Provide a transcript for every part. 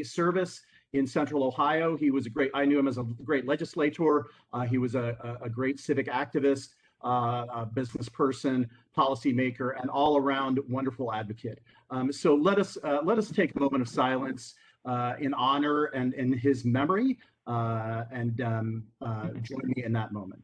service in Central Ohio. He was I knew him as a great legislator. He was a great civic activist, a business person, policymaker, and all around wonderful advocate. So let us take a moment of silence in honor and in his memory, and join me in that moment.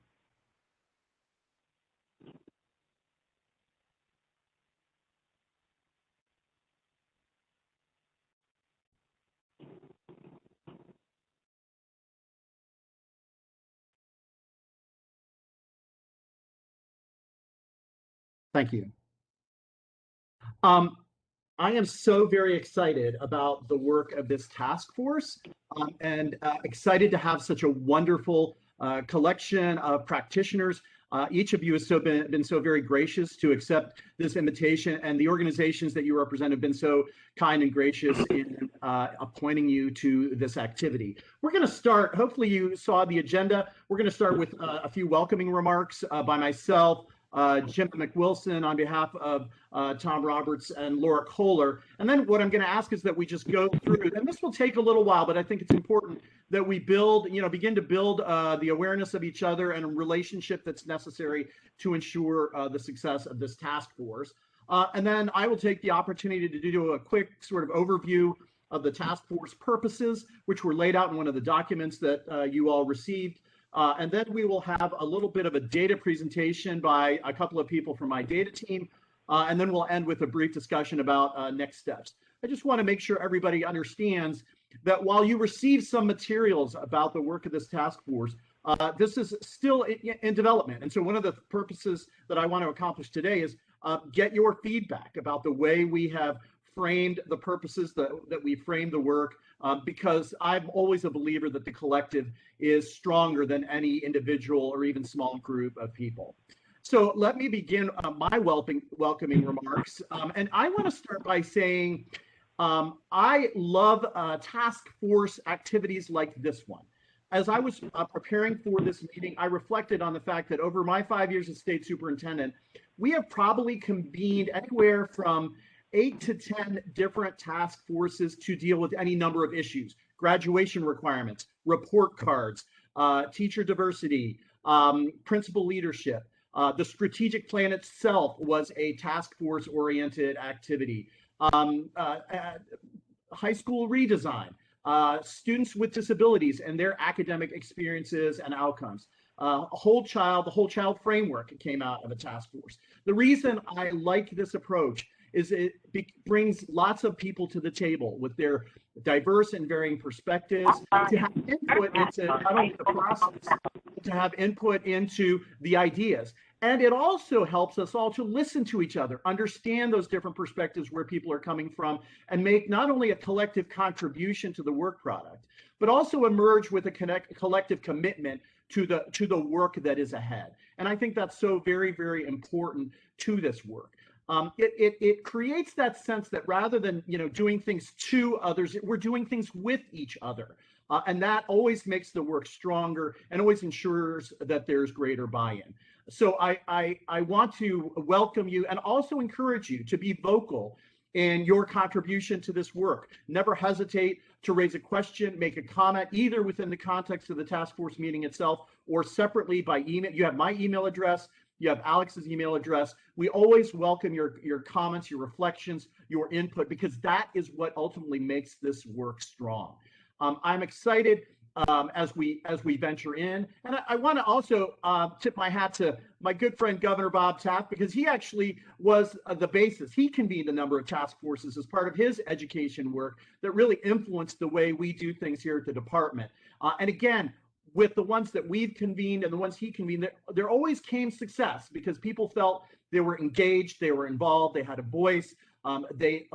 Thank you. I am so very excited about the work of this task force, and excited to have such a wonderful collection of practitioners. Each of you has been so very gracious to accept this invitation, and the organizations that you represent have been so kind and gracious in appointing you to this activity. We're going to start, hopefully you saw the agenda, we're going to start with a few welcoming remarks by myself, Jim McWilson on behalf of Tom Roberts and Laura Kohler. And then what I'm going to ask is that we just go through, and this will take a little while, but I think it's important that we begin to build the awareness of each other and a relationship that's necessary to ensure the success of this task force. And then I will take the opportunity to do a quick sort of overview of the task force purposes, which were laid out in one of the documents that you all received. And then we will have a little bit of a data presentation by a couple of people from my data team. And then we'll end with a brief discussion about next steps. I just want to make sure everybody understands that while you receive some materials about the work of this task force, this is still in development. And so one of the purposes that I want to accomplish today is get your feedback about the way we have framed the purposes that we framed the work, because I'm always a believer that the collective is stronger than any individual or even small group of people. So let me begin my welcoming remarks. And I want to start by saying I love task force activities like this one. As I was preparing for this meeting, I reflected on the fact that over my 5 years as state superintendent, we have probably convened anywhere from 8 to 10 different task forces to deal with any number of issues: graduation requirements, report cards, teacher diversity, principal leadership. The strategic plan itself was a task force oriented activity. High school redesign, students with disabilities and their academic experiences and outcomes. The whole child framework came out of a task force. The reason I like this approach is it brings lots of people to the table with their diverse and varying perspectives to have input into not only the process, but to have input into the ideas. And it also helps us all to listen to each other, understand those different perspectives where people are coming from, and make not only a collective contribution to the work product, but also emerge with a collective commitment to the work that is ahead. And I think that's so very, very important to this work. It creates that sense that rather than doing things to others, we're doing things with each other, and that always makes the work stronger and always ensures that there's greater buy-in. So I want to welcome you and also encourage you to be vocal in your contribution to this work. Never hesitate to raise a question, make a comment, either within the context of the task force meeting itself or separately by email. You have my email address. You have Alex's email address. We always welcome your comments, your reflections, your input, because that is what ultimately makes this work strong. I'm excited as we venture in, and I want to also tip my hat to my good friend Governor Bob Taft, because he actually was the basis. He convened a number of task forces as part of his education work that really influenced the way we do things here at the department. And again, with the ones that we've convened and the ones he convened, there always came success because people felt they were engaged, they were involved, they had a voice, they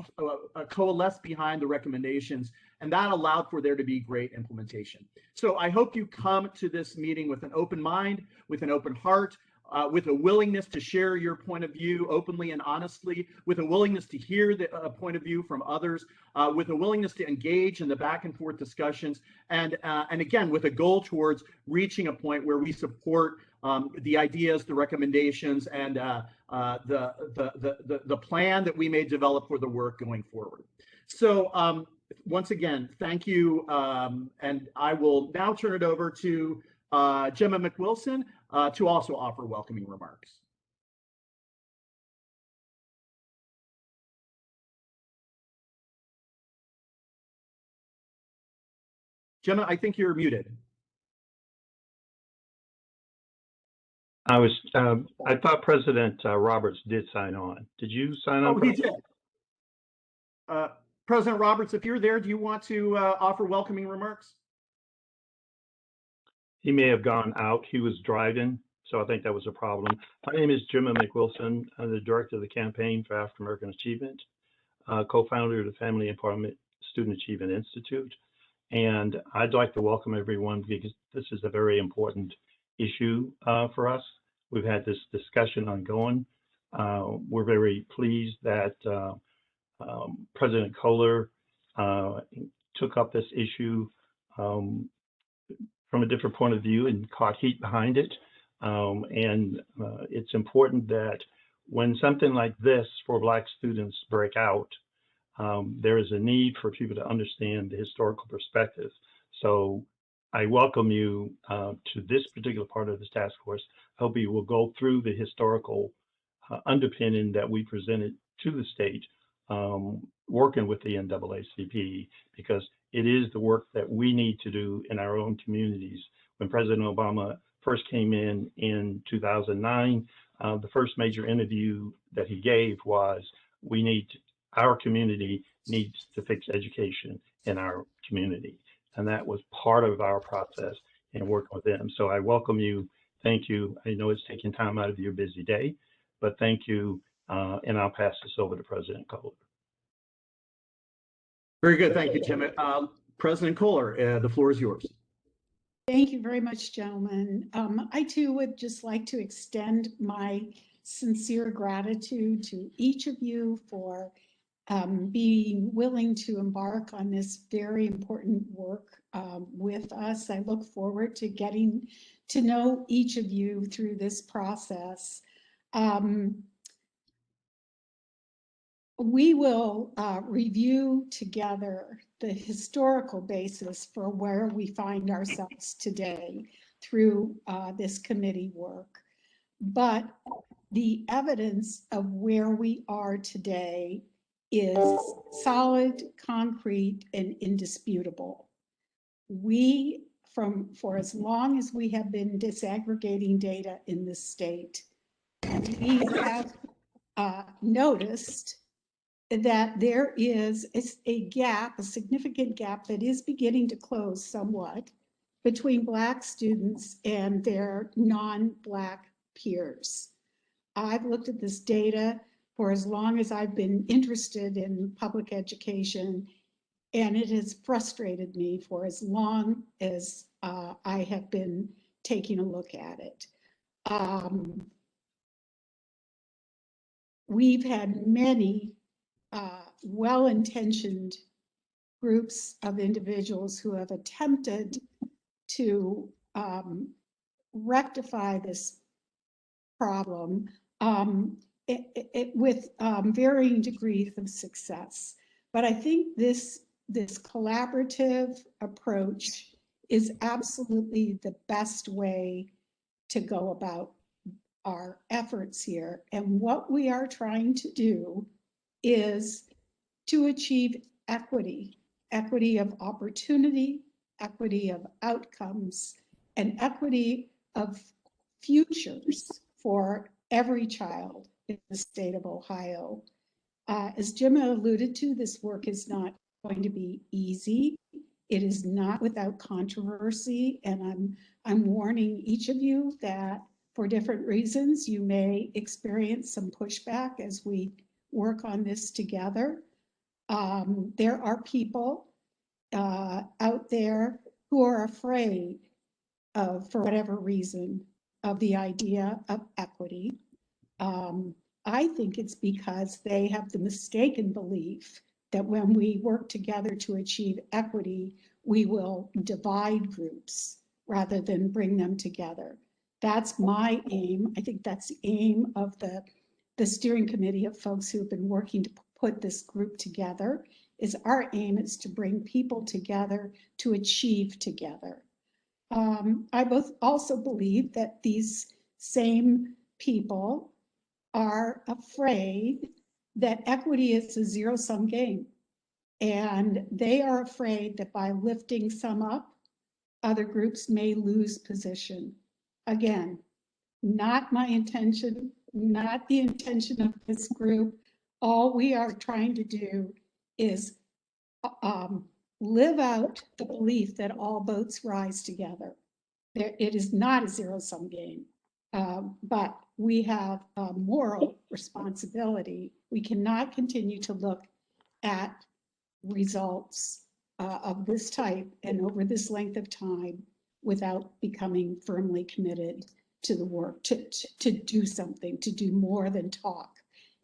coalesced behind the recommendations, and that allowed for there to be great implementation. So I hope you come to this meeting with an open mind, with an open heart, with a willingness to share your point of view openly and honestly, with a willingness to hear the point of view from others, with a willingness to engage in the back and forth discussions, and again, with a goal towards reaching a point where we support the ideas, the recommendations, and the plan that we may develop for the work going forward. So once again, thank you. And I will now turn it over to Gemma McWilson to also offer welcoming remarks. Gemma, I think you're muted. I thought President Roberts did sign on. Did you sign on? Oh, he did. President Roberts, if you're there, do you want to offer welcoming remarks? He may have gone out. He was driving, so I think that was a problem. My name is Gemma McWilson. I'm the director of the Campaign for African American Achievement, co-founder of the Family Empowerment Student Achievement Institute. And I'd like to welcome everyone because this is a very important issue for us. We've had this discussion ongoing. We're very pleased that President Kohler took up this issue from a different point of view and caught heat behind it. It's important that when something like this for Black students break out, there is a need for people to understand the historical perspective. So I welcome you to this particular part of this task force. I hope you will go through the historical underpinning that we presented to the state, working with the NAACP, because it is the work that we need to do in our own communities. When President Obama first came in 2009, the first major interview that he gave was, our community needs to fix education in our community. And that was part of our process in working with them. So I welcome you. Thank you. I know it's taking time out of your busy day, but thank you. And I'll pass this over to President Kohler. Very good. Thank you, Jim. President Kohler, the floor is yours. Thank you very much, gentlemen. I too would just like to extend my sincere gratitude to each of you for being willing to embark on this very important work with us. I look forward to getting to know each of you through this process. We will review together the historical basis for where we find ourselves today through this committee work. But the evidence of where we are today is solid, concrete, and indisputable. For as long as we have been disaggregating data in this state, we have noticed that there is a gap, a significant gap that is beginning to close somewhat between Black students and their non-Black peers. I've looked at this data for as long as I've been interested in public education, and it has frustrated me for as long as I have been taking a look at it. We've had many well-intentioned groups of individuals who have attempted to rectify this problem with varying degrees of success. But I think this collaborative approach is absolutely the best way to go about our efforts here. And what we are trying to do is to achieve equity of opportunity, equity of outcomes, and equity of futures for every child in the state of Ohio. As Jim alluded to, this work is not going to be easy. It is not without controversy, and I'm warning each of you that for different reasons, you may experience some pushback as we work on this together. There are people out there who are afraid of, for whatever reason, of the idea of equity. I think it's because they have the mistaken belief that when we work together to achieve equity, we will divide groups rather than bring them together. That's my aim. I think that's the aim of the steering committee of folks who have been working to put this group together, is our aim is to bring people together to achieve together. I also believe that these same people are afraid that equity is a zero-sum game. And they are afraid that by lifting some up, other groups may lose position. Again, not my intention, not the intention of this group. All we are trying to do is live out the belief that all boats rise together. It is not a zero-sum game, but we have a moral responsibility. We cannot continue to look at results of this type and over this length of time without becoming firmly committed to the work, to do something, to do more than talk.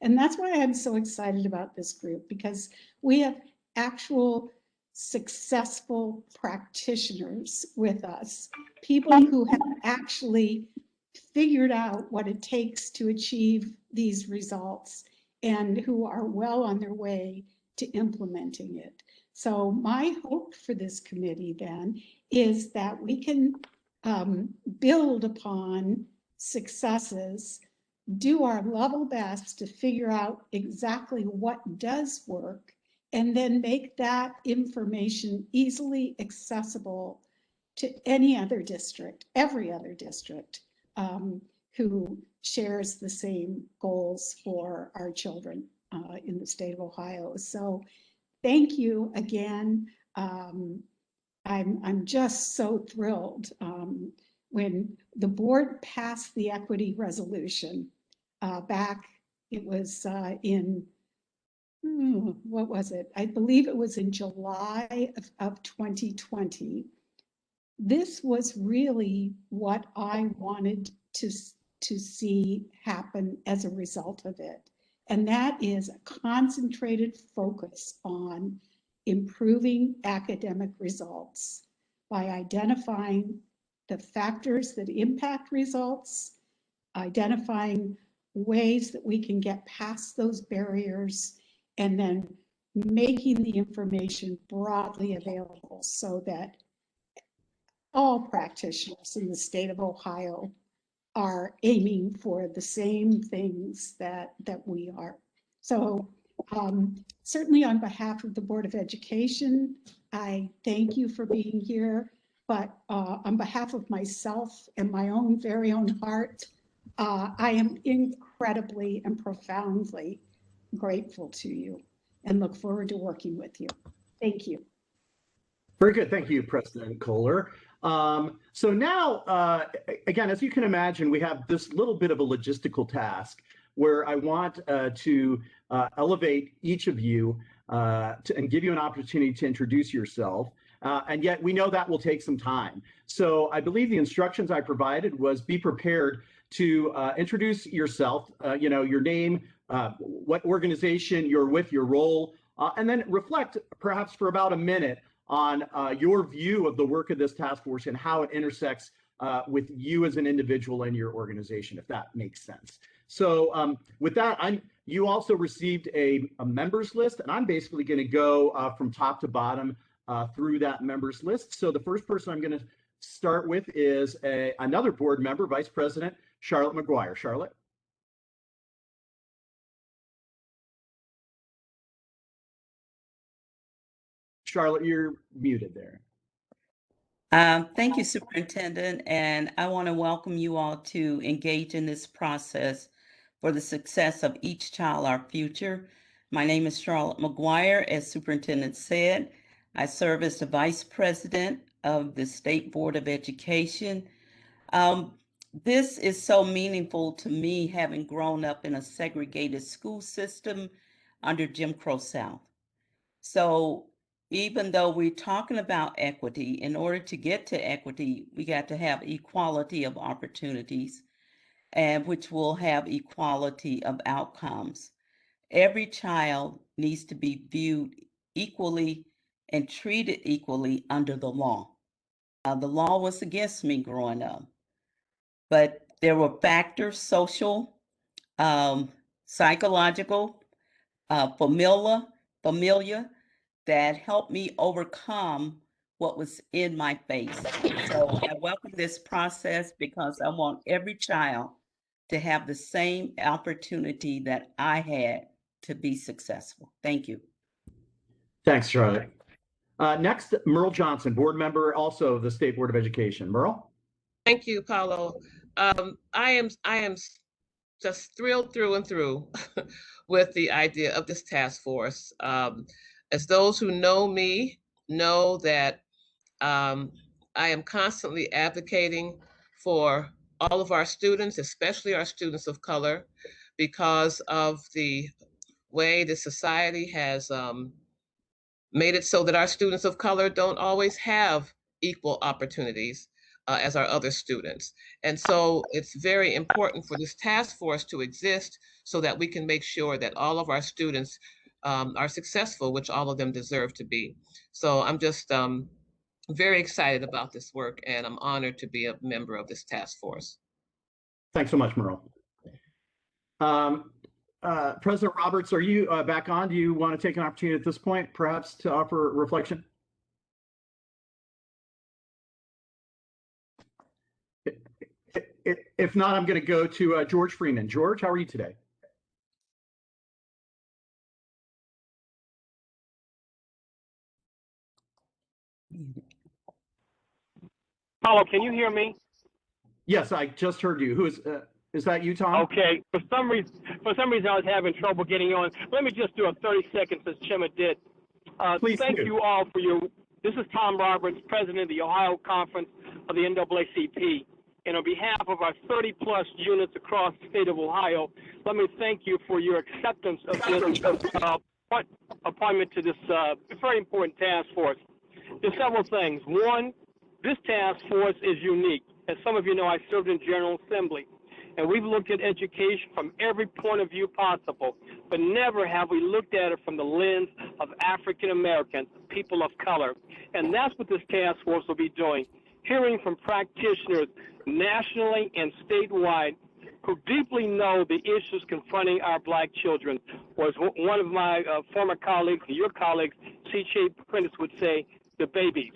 And that's why I'm so excited about this group, because we have actual successful practitioners with us, people who have actually figured out what it takes to achieve these results and who are well on their way to implementing it. So my hope for this committee then is that we can build upon successes, do our level best to figure out exactly what does work, and then make that information easily accessible to any other district, every other district who shares the same goals for our children in the state of Ohio. So thank you again. I'm just so thrilled. When the board passed the equity resolution back, it was in, what was it? I believe it was in July of 2020. This was really what I wanted to see happen as a result of it. And that is a concentrated focus on improving academic results by identifying the factors that impact results, identifying ways that we can get past those barriers, and then making the information broadly available so that all practitioners in the state of Ohio are aiming for the same things that we are. So certainly on behalf of the Board of Education, I thank you for being here, but on behalf of myself and my own very own heart, I am incredibly and profoundly grateful to you and look forward to working with you. Thank you. Very good. Thank you, President Kohler. So now, again, as you can imagine, we have this little bit of a logistical task where I want to elevate each of you and give you an opportunity to introduce yourself. And yet we know that will take some time. So I believe the instructions I provided was be prepared to introduce yourself, your name, what organization you're with, your role, and then reflect perhaps for about a minute on your view of the work of this task force and how it intersects with you as an individual in your organization, if that makes sense. So with that, you also received a members list, and I'm basically going to go from top to bottom through that members list. So the first person I'm going to start with is another board member, Vice President Charlotte McGuire. Charlotte. Charlotte, you're muted there. Thank you, Superintendent, and I want to welcome you all to engage in this process for the success of each child, our future. My name is Charlotte McGuire. As Superintendent said, I serve as the Vice President of the State Board of Education. This is so meaningful to me, having grown up in a segregated school system under Jim Crow South. So even though we're talking about equity, in order to get to equity, we got to have equality of opportunities, and which will have equality of outcomes. Every child needs to be viewed equally and treated equally under the law. The law was against me growing up, but there were factors, social, psychological, familiar, that helped me overcome what was in my face. So I welcome this process because I want every child to have the same opportunity that I had to be successful. Thank you. Thanks, Charlotte. Next, Merle Johnson, board member also of the State Board of Education. Merle? Thank you, Paulo. I am just thrilled through and through with the idea of this task force. As those who know me know that I am constantly advocating for all of our students, especially our students of color, because of the way the society has made it so that our students of color don't always have equal opportunities as our other students. And so it's very important for this task force to exist so that we can make sure that all of our students are successful, which all of them deserve to be. So I'm just very excited about this work, and I'm honored to be a member of this task force. Thanks so much, Merle. President Roberts, are you back on? Do you want to take an opportunity at this point, perhaps, to offer reflection? If not, I'm going to go to George Freeman. George, how are you today? Paulo, can you hear me? Yes, I just heard you. Who is that you, Tom? Okay. For some reason, I was having trouble getting on. Let me just do a 30 seconds as Chima did. Please thank do. you all for your. This is Tom Roberts, president of the Ohio Conference of the NAACP. And on behalf of our 30-plus units across the state of Ohio, let me thank you for your acceptance of this appointment to this very important task force. There's several things. One, this task force is unique. As some of you know, I served in General Assembly, and we've looked at education from every point of view possible, but never have we looked at it from the lens of African Americans, people of color. And that's what this task force will be doing, hearing from practitioners nationally and statewide who deeply know the issues confronting our Black children. Or as one of my former colleagues, your colleagues, C.J. Prentice would say, the babies.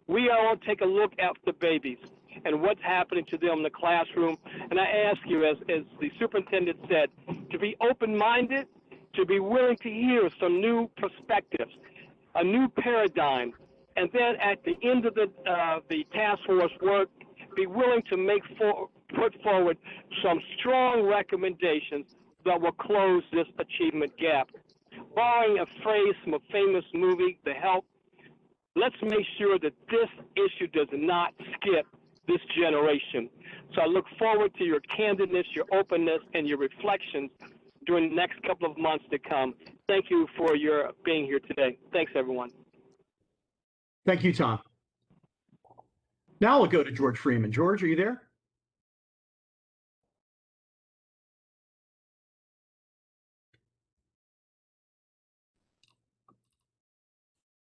We all take a look at the babies and what's happening to them in the classroom. And I ask you, as the superintendent said, to be open-minded, to be willing to hear some new perspectives, a new paradigm, and then at the end of the task force work, be willing to put forward some strong recommendations that will close this achievement gap. Borrowing a phrase from a famous movie, The Help, let's make sure that this issue does not skip this generation. So I look forward to your candidness, your openness, and your reflections during the next couple of months to come. Thank you for your being here today. Thanks, everyone. Thank you, Tom. Now we'll go to George Freeman. George, are you there?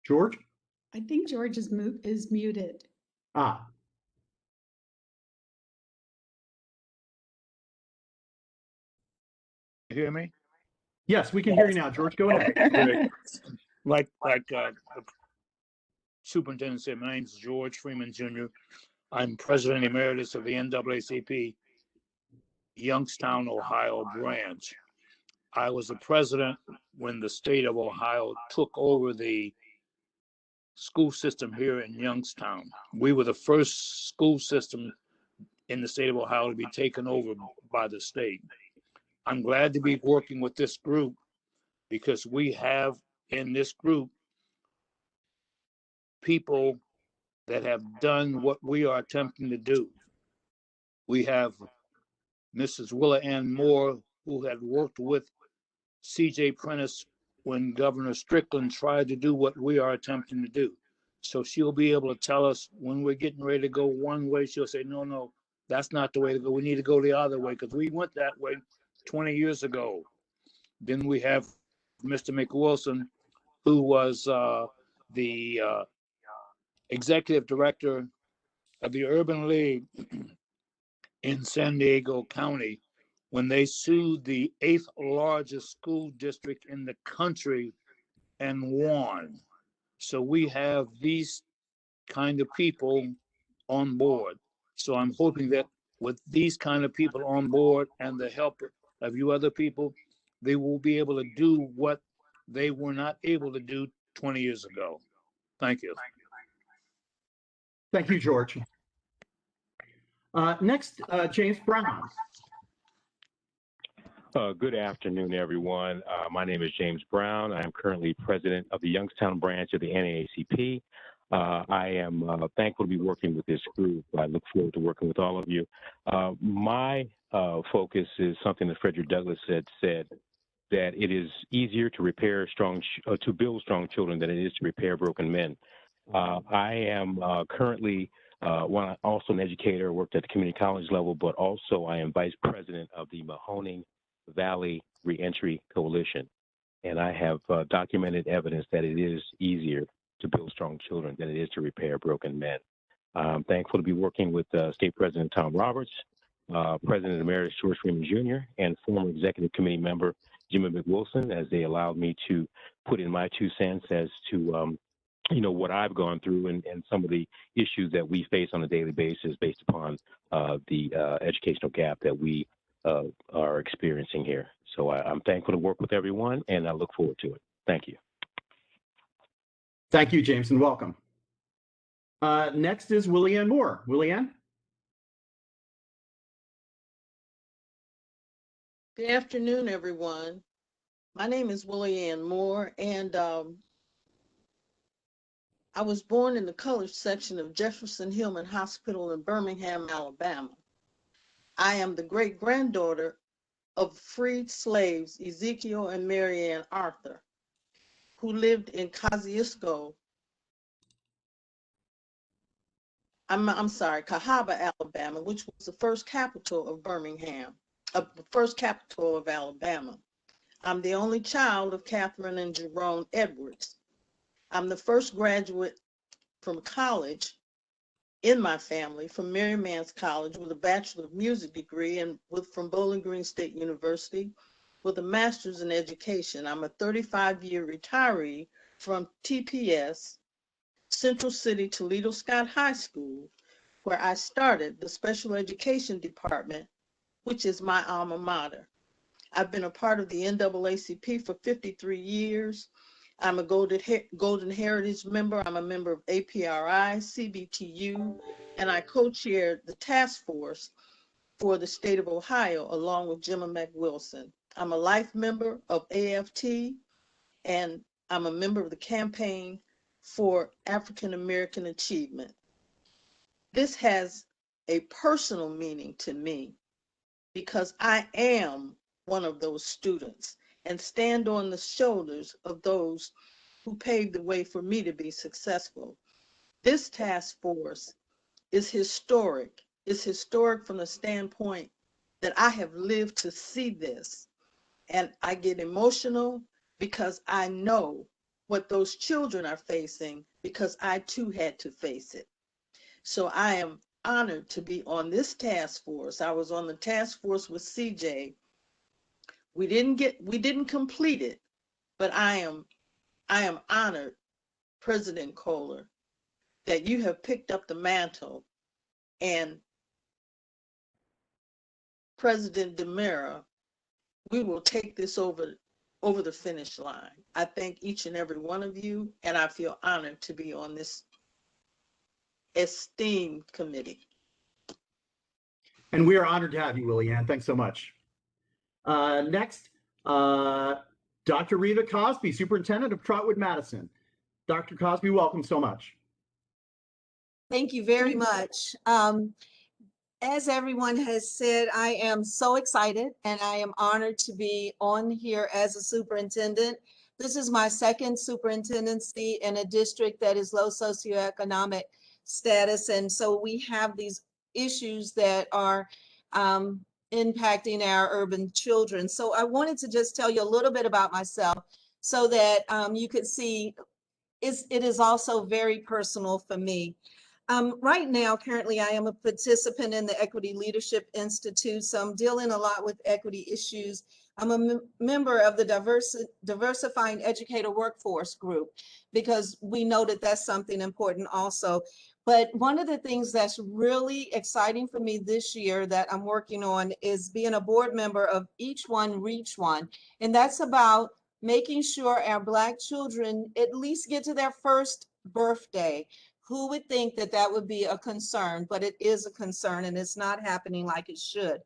George? I think George is muted. Ah. You hear me? Yes, we can hear you now, George. Go ahead. Great. Like the superintendent said, my name is George Freeman Jr. I'm president emeritus of the NAACP Youngstown, Ohio branch. I was the president when the state of Ohio took over the school system here in Youngstown. We were the first school system in the state of Ohio to be taken over by the state. I'm glad to be working with this group because we have in this group people that have done what we are attempting to do. We have Mrs. Willian Moore, who had worked with C.J. Prentice when Governor Strickland tried to do what we are attempting to do. So she'll be able to tell us when we're getting ready to go one way, she'll say, no, that's not the way to go. We need to go the other way because we went that way 20 years ago. Then we have Mr. McWilson, who was the executive director of the Urban League in San Diego County when they sued the 8th largest school district in the country and won. So we have these kind of people on board. So I'm hoping that with these kind of people on board and the help of you other people, they will be able to do what they were not able to do 20 years ago. Thank you. Thank you, George. Next, James Brown. Good afternoon, everyone. My name is James Brown. I am currently president of the Youngstown branch of the NAACP. I am thankful to be working with this group. I look forward to working with all of you. My focus is something that Frederick Douglass said that it is easier to repair to build strong children than it is to repair broken men. I am currently also an educator, worked at the community college level, but also I am vice president of the Mahoning Valley Reentry Coalition. And I have documented evidence that it is easier to build strong children than it is to repair broken men. I'm thankful to be working with State President Tom Roberts, President Emeritus George Freeman Jr., and former Executive Committee member Jimmy McWilson, as they allowed me to put in my 2 cents as to what I've gone through and some of the issues that we face on a daily basis based upon the educational gap that we are experiencing here. So I'm thankful to work with everyone, and I look forward to it. Thank you. Thank you, James, and welcome. Next is Willian Moore. Willian? Good afternoon, everyone. My name is Willian Moore, and I was born in the colored section of Jefferson Hillman Hospital in Birmingham, Alabama. I am the great-granddaughter of freed slaves Ezekiel and Marianne Arthur, who lived in Kosciuszko, Cahaba, Alabama, which was the first capital of the first capital of Alabama. I'm the only child of Catherine and Jerome Edwards. I'm the first graduate from college in my family from Mary Mann's College with a Bachelor of Music degree and from Bowling Green State University with a Master's in Education. I'm a 35-year retiree from TPS, Central City Toledo Scott High School, where I started the Special Education Department, which is my alma mater. I've been a part of the NAACP for 53 years. I'm a Golden Heritage member. I'm a member of APRI, CBTU, and I co-chaired the task force for the state of Ohio along with Jimma McWilson. I'm a life member of AFT, and I'm a member of the Campaign for African American Achievement. This has a personal meaning to me because I am one of those students and stand on the shoulders of those who paved the way for me to be successful. This task force is historic. It's historic from the standpoint that I have lived to see this. And I get emotional because I know what those children are facing because I too had to face it. So I am honored to be on this task force. I was on the task force with CJ. We didn't complete it, but I am honored, President Kohler, that you have picked up the mantle, and President DeMera, we will take this over the finish line. I thank each and every one of you, and I feel honored to be on this esteemed committee. And we are honored to have you, Willian. Thanks so much. Next, Dr. Riva Cosby, Superintendent of Trotwood Madison. Dr. Cosby, welcome so much. Thank you very much. As everyone has said, I am so excited and I am honored to be on here as a superintendent. This is my second superintendency in a district that is low socioeconomic status. And so we have these issues that are impacting our urban children. So I wanted to just tell you a little bit about myself so that you could see it is also very personal for me. Right now, currently, I am a participant in the Equity Leadership Institute, so I'm dealing a lot with equity issues I'm a member of the Diversifying Educator Workforce Group, because we know that that's something important also. But one of the things that's really exciting for me this year that I'm working on is being a board member of Each One Reach One. And that's about making sure our Black children at least get to their first birthday. Who would think that that would be a concern? But it is a concern, and it's not happening like it should.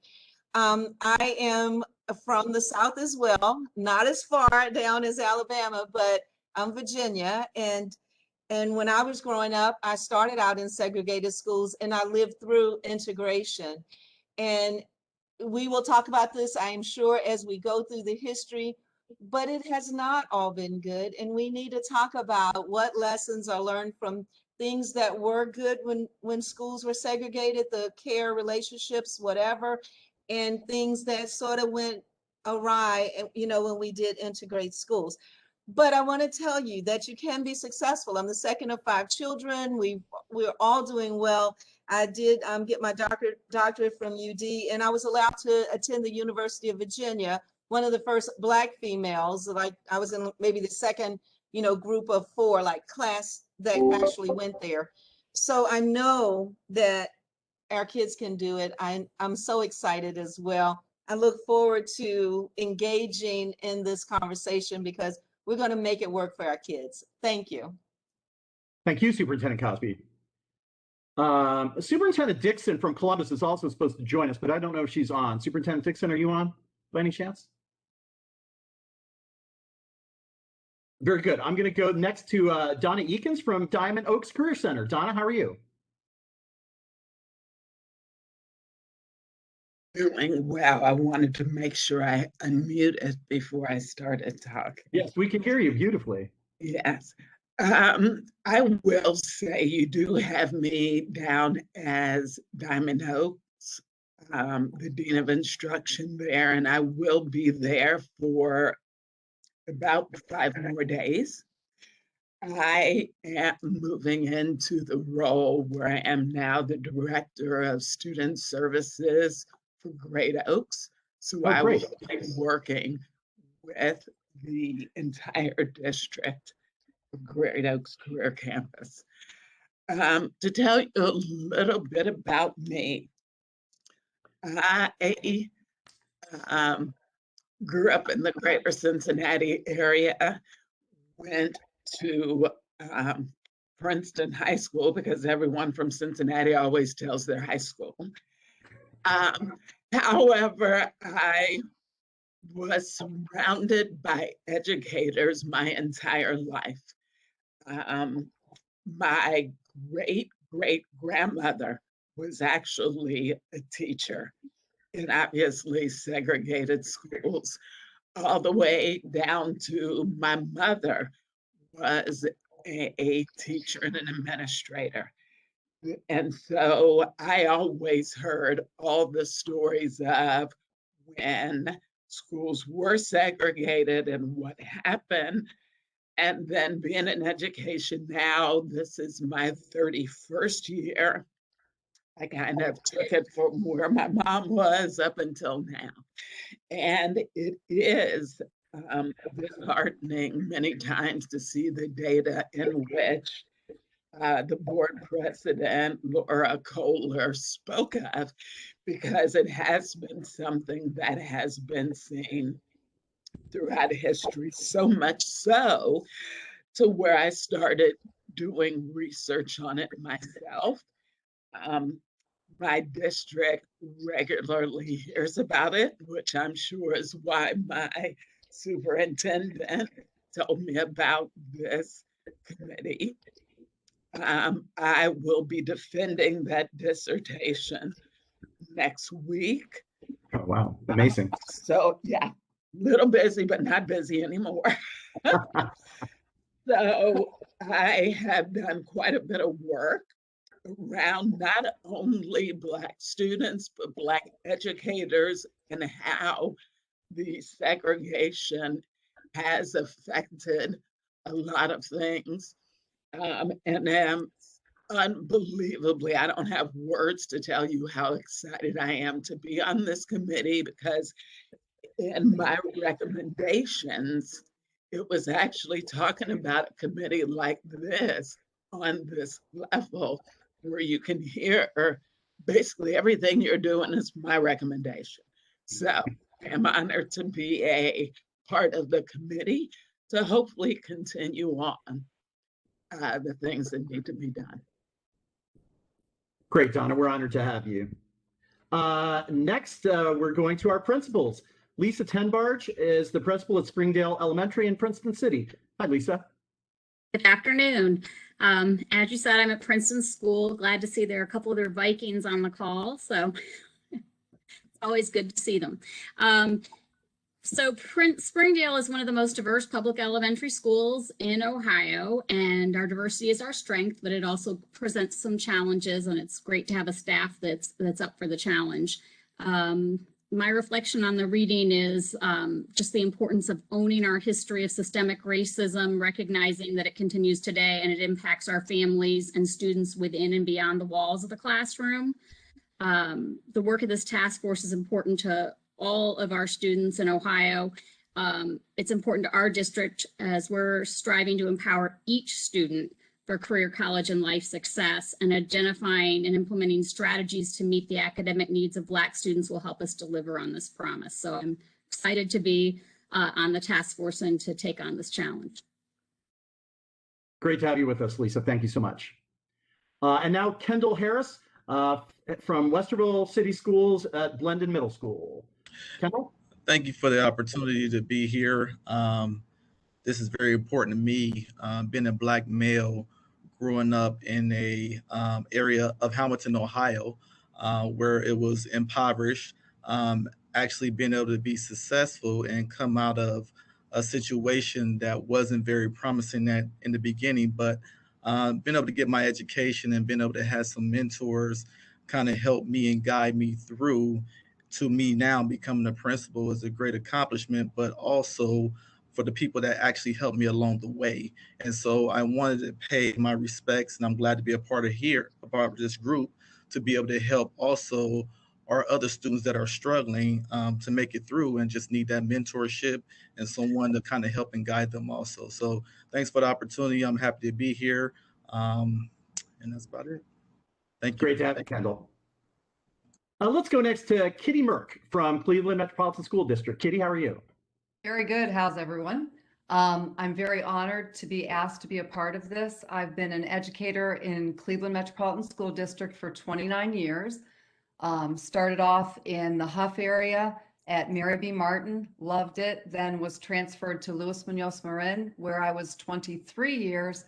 I am from the South as well, not as far down as Alabama, but I'm Virginia. And when I was growing up, I started out in segregated schools, and I lived through integration. And we will talk about this, I am sure, as we go through the history, but it has not all been good. And we need to talk about what lessons are learned from things that were good when schools were segregated, the care, relationships, whatever, and things that sort of went awry, when we did integrate schools. But I want to tell you that you can be successful. I'm the second of 5 children. We're all doing well. I did get my doctorate from UD, and I was allowed to attend the University of Virginia, one of the first Black females. Like, I was in maybe the second, group of 4, like, class that actually went there. So I know that our kids can do it. I'm so excited as well. I look forward to engaging in this conversation because we're going to make it work for our kids. Thank you. Thank you, Superintendent Cosby. Superintendent Dixon from Columbus is also supposed to join us, but I don't know if she's on. Superintendent Dixon, are you on by any chance? Very good. I'm going to go next to Donna Eakins from Diamond Oaks Career Center. Donna, how are you? Doing well. I wanted to make sure I unmuted before I started talking. Yes, we can hear you beautifully. Yes. I will say you do have me down as Diamond Oaks, the Dean of Instruction there, and I will be there for about 5 more days. I am moving into the role where I am now the Director of Student Services for Great Oaks. So I will be working with the entire district of Great Oaks Career Campus. To tell you a little bit about me, I grew up in the greater Cincinnati area, went to Princeton High School because everyone from Cincinnati always tells their high school. However, I was surrounded by educators my entire life. My great-great-grandmother was actually a teacher in obviously segregated schools, all the way down to my mother was a teacher and an administrator. And so I always heard all the stories of when schools were segregated and what happened. And then being in education now, this is my 31st year. I kind of took it from where my mom was up until now. And it is disheartening many times to see the data in which the board president, Laura Kohler, spoke of, because it has been something that has been seen throughout history, so much so to where I started doing research on it myself. My district regularly hears about it, which I'm sure is why my superintendent told me about this committee. I will be defending that dissertation next week. Oh, wow. Amazing. So yeah, little busy, but not busy anymore. So I have done quite a bit of work around not only Black students, but Black educators and how the segregation has affected a lot of things. And am unbelievably, I don't have words to tell you how excited I am to be on this committee, because in my recommendations, it was actually talking about a committee like this on this level where you can hear basically everything you're doing is my recommendation. So I'm honored to be a part of the committee to hopefully continue on the things that need to be done. Great, Donna. We're honored to have you. Next, we're going to our principals. Lisa Tenbarge is the principal at Springdale Elementary in Princeton City. Hi, Lisa. Good afternoon. As you said, I'm at Princeton School. Glad to see there are a couple of their Vikings on the call, so it's always good to see them. Springdale is one of the most diverse public elementary schools in Ohio, and our diversity is our strength, but it also presents some challenges, and it's great to have a staff that's up for the challenge. My reflection on the reading is just the importance of owning our history of systemic racism, recognizing that it continues today and it impacts our families and students within and beyond the walls of the classroom. The work of this task force is important to all of our students in Ohio. It's important to our district as we're striving to empower each student for career, college, and life success, and identifying and implementing strategies to meet the academic needs of Black students will help us deliver on this promise. So I'm excited to be on the task force and to take on this challenge. Great to have you with us, Lisa. Thank you so much. And now Kendall Harris from Westerville City Schools at Blendon Middle School. Kendall? Thank you for the opportunity to be here. This is very important to me, being a Black male, growing up in a area of Hamilton, Ohio, where it was impoverished, actually being able to be successful and come out of a situation that wasn't very promising in the beginning, but being able to get my education and being able to have some mentors kind of help me and guide me through to me now becoming a principal is a great accomplishment, but also for the people that actually helped me along the way. And so I wanted to pay my respects, and I'm glad to be a part of this group, to be able to help also our other students that are struggling to make it through and just need that mentorship and someone to kind of help and guide them also. So thanks for the opportunity. I'm happy to be here. And that's about it. Thank you. Great to have you, Kendall. Let's go next to Kitty Merck from Cleveland Metropolitan School District. Kitty, how are you? Very good. How's everyone? I'm very honored to be asked to be a part of this. I've been an educator in Cleveland Metropolitan School District for 29 years. Started off in the Huff area at Mary B. Martin, loved it, then was transferred to Luis Munoz Marin, where I was 23 years,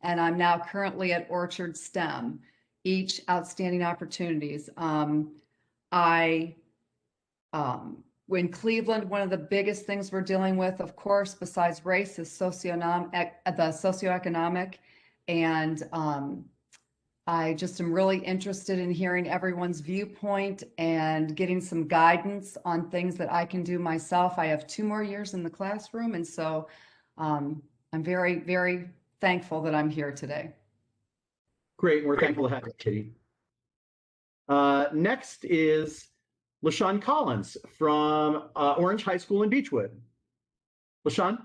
and I'm now currently at Orchard STEM, each outstanding opportunities. In Cleveland, one of the biggest things we're dealing with, of course, besides race, is the socioeconomic. And I just am really interested in hearing everyone's viewpoint and getting some guidance on things that I can do myself. I have 2 more years in the classroom, and so I'm very, very thankful that I'm here today. Great. We're thankful to have you, Kitty. Next is Lashon Collins from Orange High School in Beechwood. Lashon?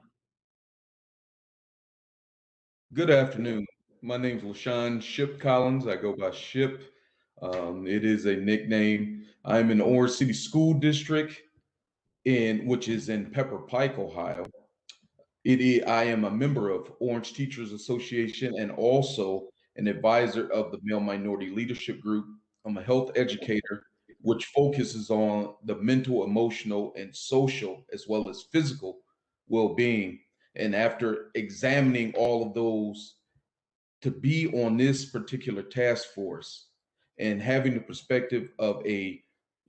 Good afternoon. My name is Lashon Ship Collins. I go by Ship. It is a nickname. I'm in the Orange City School District, which is in Pepper Pike, Ohio. I am a member of Orange Teachers Association and also an advisor of the Male Minority Leadership Group. I'm a health educator, which focuses on the mental, emotional, and social, as well as physical well-being. And after examining all of those, to be on this particular task force and having the perspective of a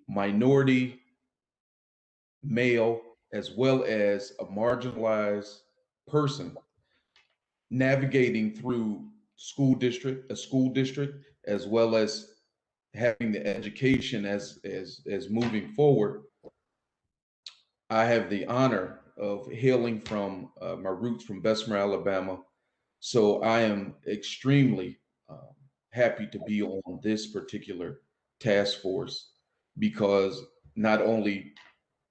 minority male, as well as a marginalized person, navigating through a school district, as well as having the education as moving forward. I have the honor of hailing from my roots from Bessemer, Alabama. So I am extremely happy to be on this particular task force, because not only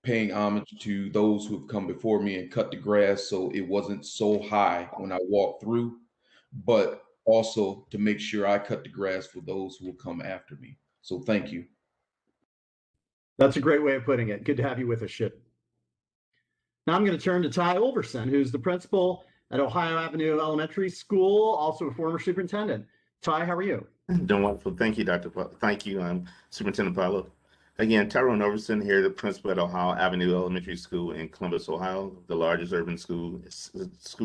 paying homage to those who have come before me and cut the grass so it wasn't so high when I walked through, but also to make sure I cut the grass for those who will come after me. So thank you. That's a great way of putting it. Good to have you with us, Ship. Now I'm going to turn to Ty Overson, who's the principal at Ohio Avenue Elementary School, also a former superintendent. Ty, how are you? Doing wonderful. Thank you, Dr. Thank you, Superintendent Paulo. Again, Tyrone Overson here, the principal at Ohio Avenue Elementary School in Columbus, Ohio, the largest urban school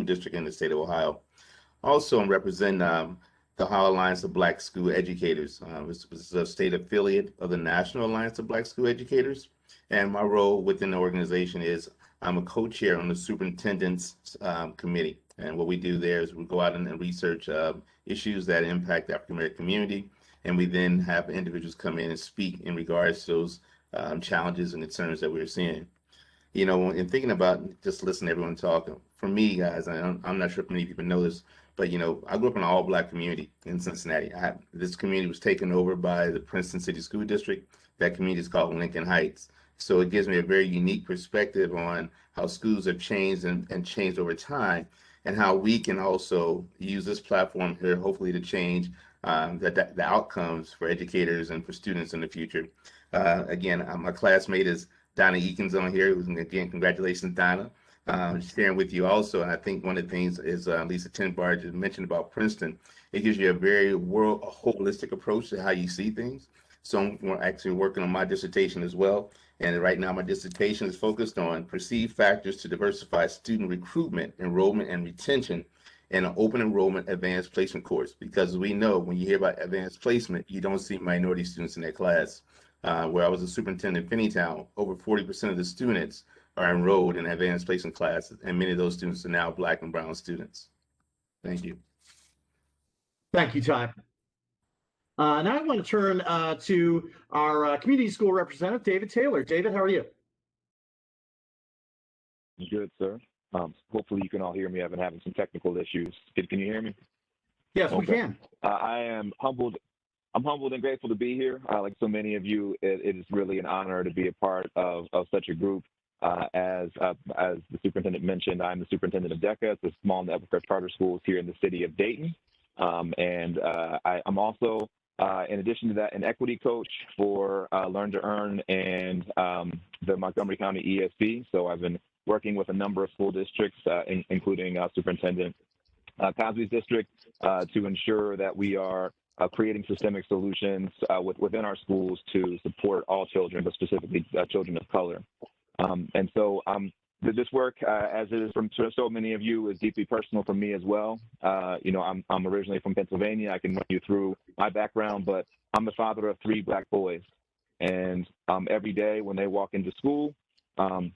district in the state of Ohio. Also, I'm representing the Ohio Alliance of Black School Educators. This is a state affiliate of the National Alliance of Black School Educators. And my role within the organization is I'm a co-chair on the superintendent's committee. And what we do there is we go out and research issues that impact the African American community. And we then have individuals come in and speak in regards to those challenges and concerns that we're seeing. You know, in thinking about just listening to everyone talk, for me, guys, I'm not sure if many people know this, but, you know, I grew up in an all-Black community in Cincinnati. This community was taken over by the Princeton City School District. That community is called Lincoln Heights. So it gives me a very unique perspective on how schools have changed and changed over time, and how we can also use this platform here, hopefully, to change the outcomes for educators and for students in the future. Again, my classmate is Donna Eakins on here. Again, congratulations, Donna. Sharing with you also, and I think one of the things is Lisa Tinbar just mentioned about Princeton. It gives you a very holistic approach to how you see things. So I'm actually working on my dissertation as well. And right now my dissertation is focused on perceived factors to diversify student recruitment, enrollment, and retention in an open enrollment advanced placement course. Because we know when you hear about advanced placement, you don't see minority students in that class. Where I was a superintendent in Finneytown, over 40% of the students are enrolled in advanced placement classes, and many of those students are now Black and brown students. Thank you. Thank you, Ty. Now I want to turn to our community school representative, David Taylor. David, how are you? Good, sir. Hopefully you can all hear me. I've been having some technical issues. Can you hear me? Yes, we can. I am humbled. I'm humbled and grateful to be here. Like so many of you, it is really an honor to be a part of such a group. As the superintendent mentioned, I'm the superintendent of DECA. It's a small network of charter schools here in the city of Dayton. I'm also, in addition to that, an equity coach for Learn to Earn and the Montgomery County ESC. So I've been working with a number of school districts, including Superintendent Cosby's district, to ensure that we are creating systemic solutions within our schools to support all children, but specifically children of color. And so this work, as it is from so many of you, is deeply personal for me as well. You know, I'm originally from Pennsylvania. I can run you through my background, but I'm the father of 3 Black boys. And every day when they walk into school, I'm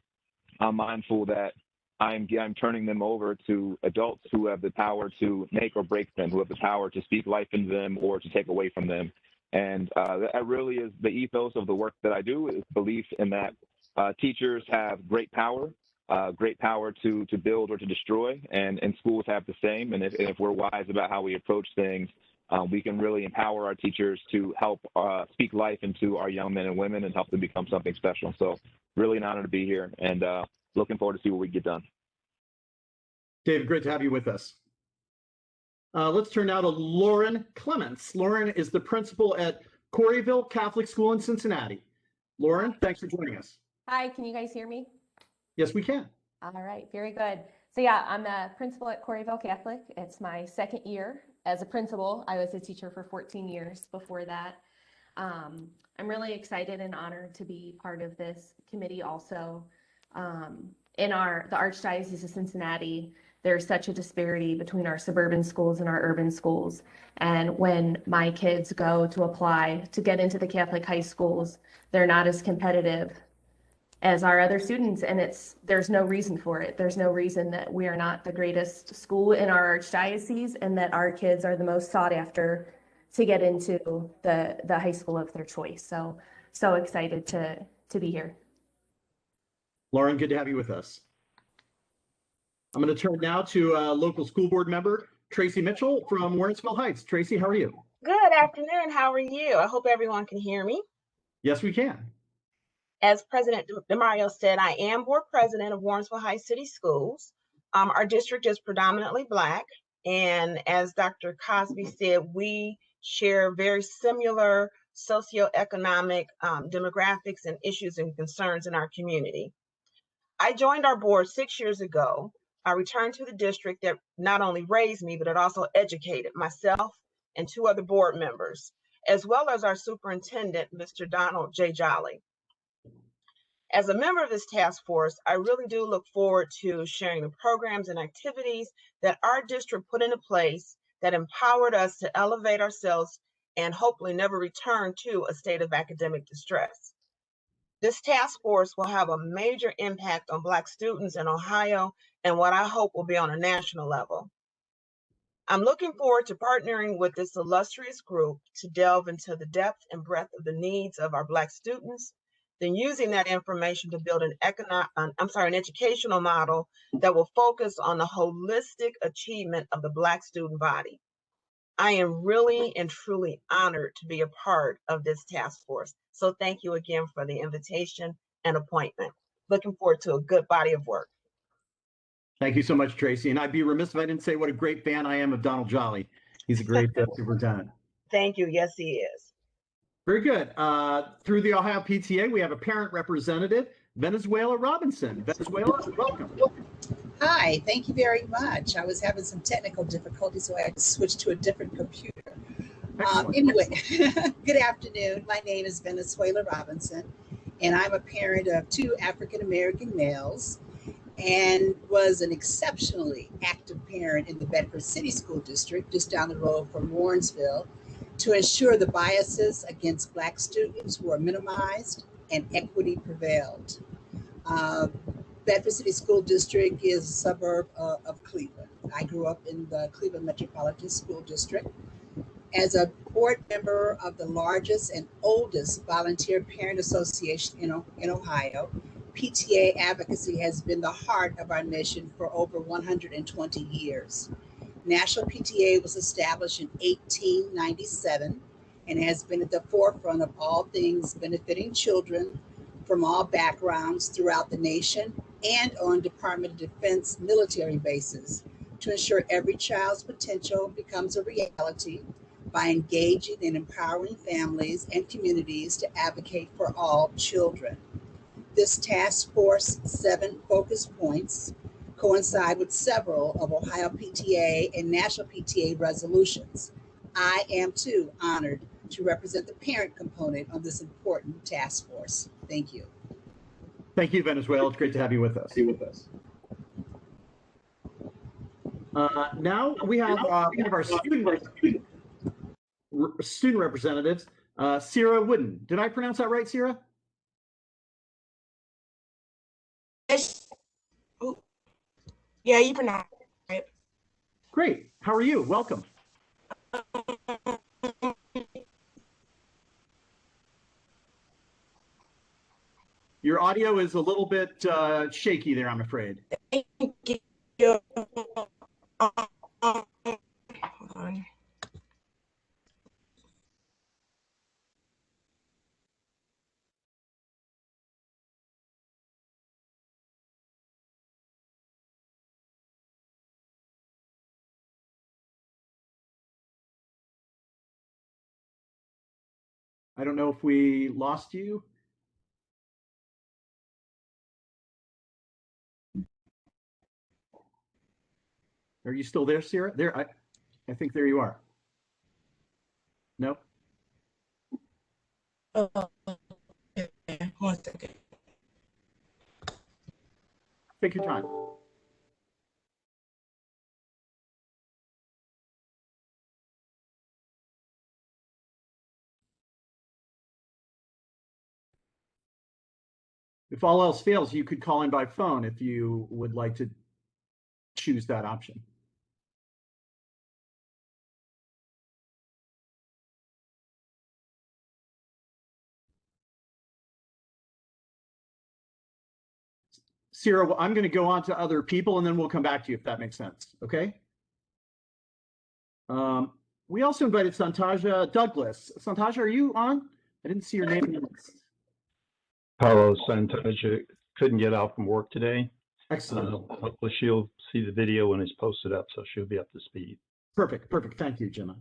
mindful that I'm turning them over to adults who have the power to make or break them, who have the power to speak life into them or to take away from them. And that really is the ethos of the work that I do, is belief in that teachers have great power to build or to destroy, and schools have the same. And if we're wise about how we approach things, we can really empower our teachers to help speak life into our young men and women and help them become something special. So really an honor to be here, and looking forward to see what we get done. David, great to have you with us. Let's turn now to Lauren Clements. Lauren is the principal at Coreyville Catholic School in Cincinnati. Lauren, thanks for joining us. Hi, can you guys hear me? Yes, we can. All right, very good. So yeah, I'm the principal at Coreyville Catholic. It's my 2nd year as a principal. I was a teacher for 14 years before that. I'm really excited and honored to be part of this committee also. In the Archdiocese of Cincinnati, there's such a disparity between our suburban schools and our urban schools. And when my kids go to apply to get into the Catholic high schools, they're not as competitive as our other students, and there's no reason for it. There's no reason that we are not the greatest school in our archdiocese and that our kids are the most sought after to get into the high school of their choice. So excited to be here. Lauren, good to have you with us. I'm going to turn now to local school board member Tracy Mitchell from Warrensville Heights. Tracy, how are you? Good afternoon. How are you? I hope everyone can hear me. Yes, we can. As President DeMario said, I am board president of Warrensville High City Schools. Our district is predominantly Black, and as Dr. Cosby said, we share very similar socioeconomic demographics and issues and concerns in our community. I joined our board 6 years ago. I returned to the district that not only raised me, but it also educated myself and 2 other board members, as well as our superintendent, Mr. Donald J. Jolly. As a member of this task force, I really do look forward to sharing the programs and activities that our district put into place that empowered us to elevate ourselves and hopefully never return to a state of academic distress. This task force will have a major impact on Black students in Ohio and what I hope will be on a national level. I'm looking forward to partnering with this illustrious group to delve into the depth and breadth of the needs of our Black students, then using that information to build an educational model that will focus on the holistic achievement of the Black student body. I am really and truly honored to be a part of this task force. So thank you again for the invitation and appointment. Looking forward to a good body of work. Thank you so much, Tracy. And I'd be remiss if I didn't say what a great fan I am of Donald Jolly. He's a great superintendent. Thank you. Yes, he is. Very good. Through the Ohio PTA, we have a parent representative, Venezuela Robinson. Venezuela, welcome. Hi, thank you very much. I was having some technical difficulties, so I had to switch to a different computer. Anyway, good afternoon. My name is Venezuela Robinson, and I'm a parent of 2 African-American males and was an exceptionally active parent in the Bedford City School District, just down the road from Warrensville, to ensure the biases against Black students were minimized and equity prevailed. Bedford City School District is a suburb of Cleveland. I grew up in the Cleveland Metropolitan School District. As a board member of the largest and oldest volunteer parent association in Ohio, PTA advocacy has been the heart of our mission for over 120 years. National PTA was established in 1897 and has been at the forefront of all things benefiting children from all backgrounds throughout the nation and on Department of Defense military bases to ensure every child's potential becomes a reality by engaging and empowering families and communities to advocate for all children. This task force 7 focus points coincide with several of Ohio PTA and National PTA resolutions. I am too honored to represent the parent component of this important task force. Thank you. Thank you, Venezuela. It's great to have you with us. Now we have one of our student representatives, Sierra Wooden. Did I pronounce that right, Sierra? Yeah, you pronounced it right. Great. How are you? Welcome. Your audio is a little bit shaky there, I'm afraid. Thank you. Hold on. I don't know if we lost you. Are you still there, Sierra? There, I think there you are. Nope. One second. Take your time. If all else fails, you could call in by phone if you would like to choose that option. Sierra, I'm going to go on to other people and then we'll come back to you if that makes sense. Okay. We also invited Santaja Douglas. Santaja, are you on? I didn't see your name in the list. Paolo Santoja couldn't get out from work today. Excellent. Hopefully she'll see the video when it's posted up, so she'll be up to speed. Perfect. Thank you, Gemma.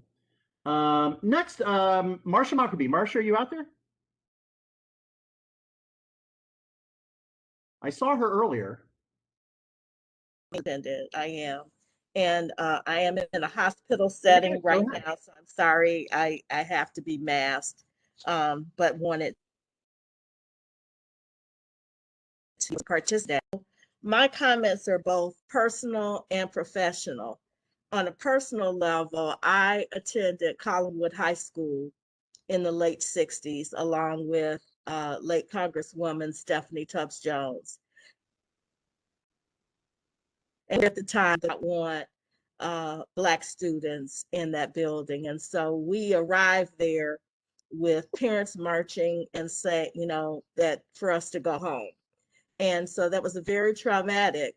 Next, Marsha Maccabee. Marsha, are you out there? I saw her earlier. I am. And I am in a hospital setting right now, so I'm sorry I have to be masked, but wanted to participate. My comments are both personal and professional. On a personal level, I attended Collinwood High School in the late 60s, along with late Congresswoman Stephanie Tubbs Jones. And at the time, I want Black students in that building. And so we arrived there with parents marching and saying, you know, that for us to go home. And so that was a very traumatic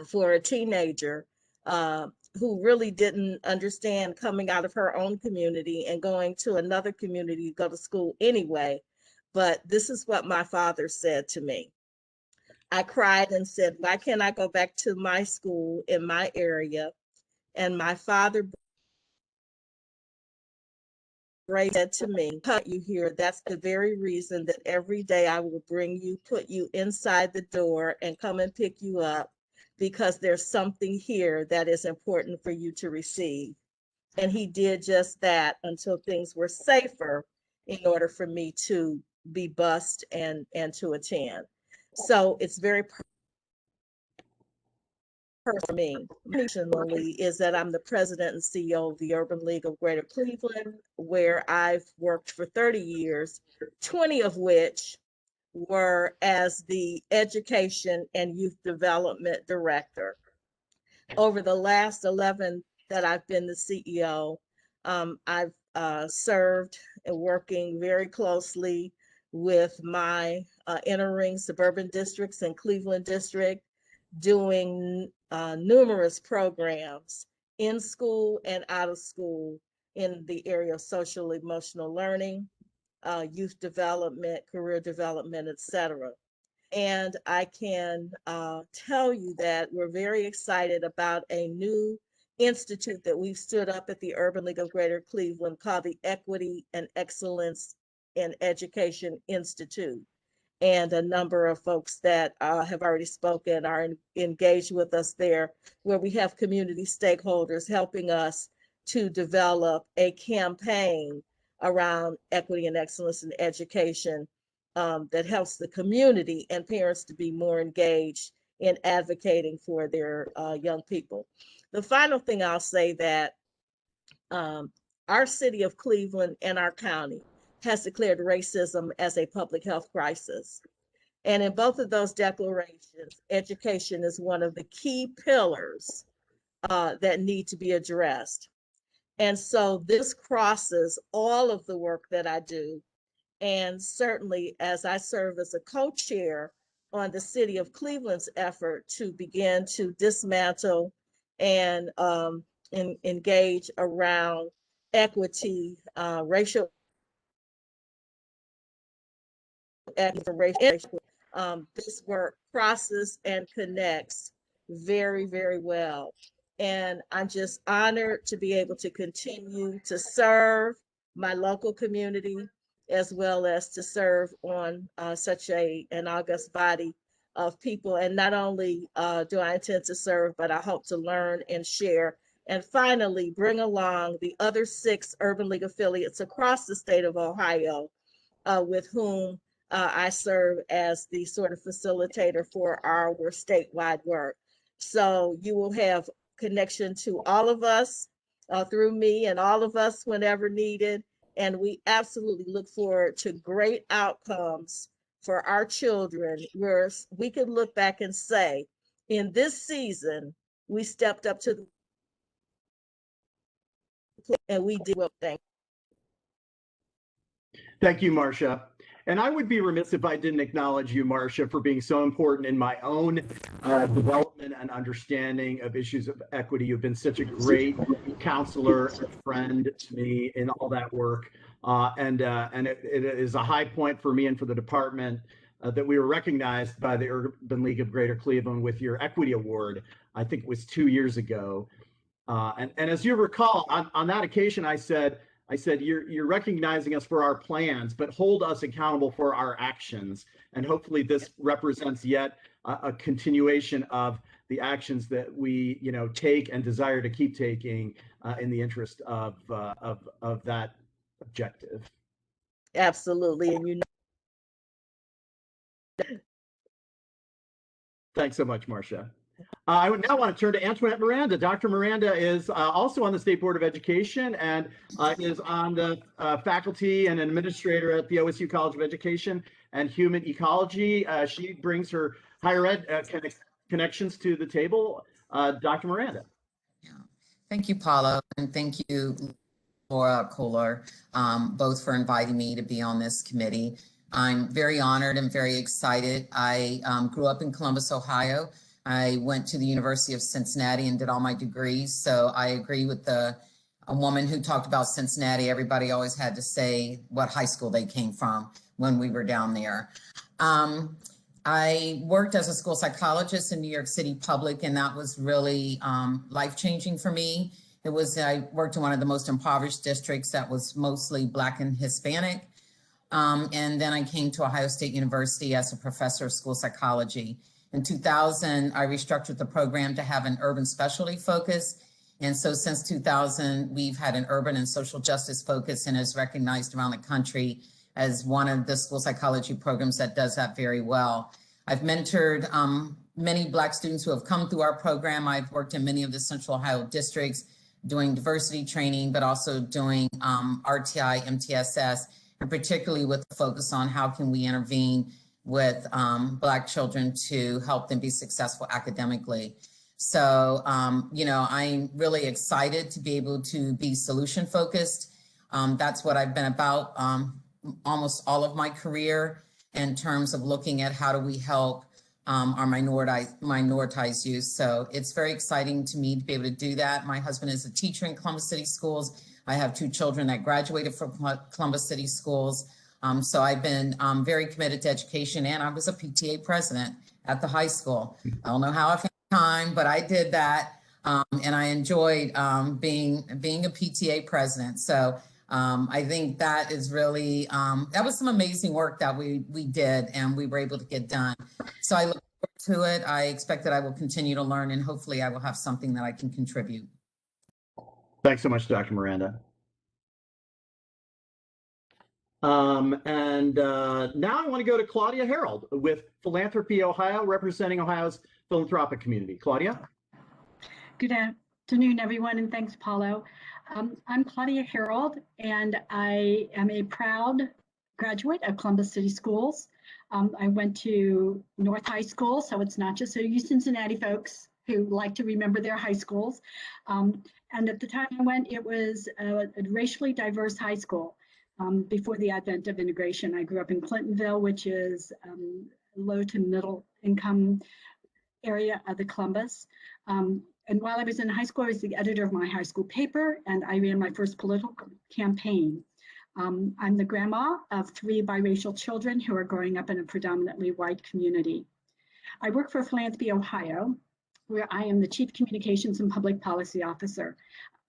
for a teenager who really didn't understand coming out of her own community and going to another community to go to school anyway. But this is what my father said to me. I cried and said, why can't I go back to my school in my area? And my father said to me, "Cut you here. That's the very reason that every day I will bring you, put you inside the door and come and pick you up, because there's something here that is important for you to receive." And he did just that until things were safer in order for me to be bused and to attend. So it's very for me, personally, is that I'm the president and CEO of the Urban League of Greater Cleveland, where I've worked for 30 years, 20 of which were as the Education and Youth Development Director. Over the last 11 that I've been the CEO, I've served and working very closely with my entering suburban districts and Cleveland district, doing numerous programs in school and out of school in the area of social emotional learning, youth development, career development, etc. And I can tell you that we're very excited about a new institute that we've stood up at the Urban League of Greater Cleveland called the Equity and Excellence in Education Institute. And a number of folks that have already spoken are engaged with us there, where we have community stakeholders helping us to develop a campaign around equity and excellence in education that helps the community and parents to be more engaged in advocating for their young people. The final thing I'll say that our city of Cleveland and our county has declared racism as a public health crisis. And in both of those declarations, education is one of the key pillars that need to be addressed. And so this crosses all of the work that I do. And certainly as I serve as a co-chair on the city of Cleveland's effort to begin to dismantle and engage around equity, racial equity, this work crosses and connects very, very well. And I'm just honored to be able to continue to serve my local community, as well as to serve on such an august body of people. And not only do I intend to serve, but I hope to learn and share, and finally bring along the other 6 Urban League affiliates across the state of Ohio, with whom I serve as the sort of facilitator for our statewide work. So you will have connection to all of us through me, and all of us whenever needed. And we absolutely look forward to great outcomes for our children, where we can look back and say, in this season, we stepped up to the plate and we did well. Thank you, Marsha. And I would be remiss if I didn't acknowledge you, Marsha, for being so important in my own development and understanding of issues of equity. You've been such a great counselor and friend to me in all that work. And it is a high point for me and for the department that we were recognized by the Urban League of Greater Cleveland with your Equity Award. I think it was 2 years ago. And as you recall, on that occasion, I said, you're recognizing us for our plans, but hold us accountable for our actions. And hopefully this represents yet a continuation of the actions that we, take and desire to keep taking in the interest of that objective. Absolutely. And Thanks so much, Marcia. I would now want to turn to Antoinette Miranda. Dr. Miranda is also on the State Board of Education and is on the faculty and administrator at the OSU College of Education and Human Ecology. She brings her higher ed connections to the table. Dr. Miranda. Yeah. Thank you, Paula, and thank you, Laura Kohler, both for inviting me to be on this committee. I'm very honored and very excited. I grew up in Columbus, Ohio. I went to the University of Cincinnati and did all my degrees. So I agree with a woman who talked about Cincinnati. Everybody always had to say what high school they came from when we were down there. I worked as a school psychologist in New York City Public, and that was really life-changing for me. I worked in one of the most impoverished districts that was mostly Black and Hispanic. And then I came to Ohio State University as a professor of school psychology. In 2000, I restructured the program to have an urban specialty focus. And so since 2000, we've had an urban and social justice focus and is recognized around the country as one of the school psychology programs that does that very well. I've mentored many Black students who have come through our program. I've worked in many of the Central Ohio districts doing diversity training, but also doing RTI, MTSS, and particularly with a focus on how can we intervene with Black children to help them be successful academically. So, I'm really excited to be able to be solution focused. That's what I've been about almost all of my career in terms of looking at how do we help our minoritized youth. So it's very exciting to me to be able to do that. My husband is a teacher in Columbus City Schools. I have 2 children that graduated from Columbus City Schools. So I've been very committed to education, and I was a PTA president at the high school. I don't know how I found time, but I did that, and I enjoyed being a PTA president. So I think that is really, that was some amazing work that we did and we were able to get done. So I look forward to it. I expect that I will continue to learn, and hopefully I will have something that I can contribute. Thanks so much, Dr. Miranda. Now I want to go to Claudia Harold with Philanthropy Ohio, representing Ohio's philanthropic community. Claudia? Good afternoon, everyone, and thanks, Paulo. I'm Claudia Harold, and I am a proud graduate of Columbus City Schools. I went to North High School, so it's not just you Cincinnati folks who like to remember their high schools. And at the time I went, it was a racially diverse high school. Before the advent of integration, I grew up in Clintonville, which is low to middle income area of the Columbus. And while I was in high school, I was the editor of my high school paper, and I ran my first political campaign. I'm the grandma of 3 biracial children who are growing up in a predominantly white community. I work for Philanthropy Ohio, where I am the Chief Communications and Public Policy Officer.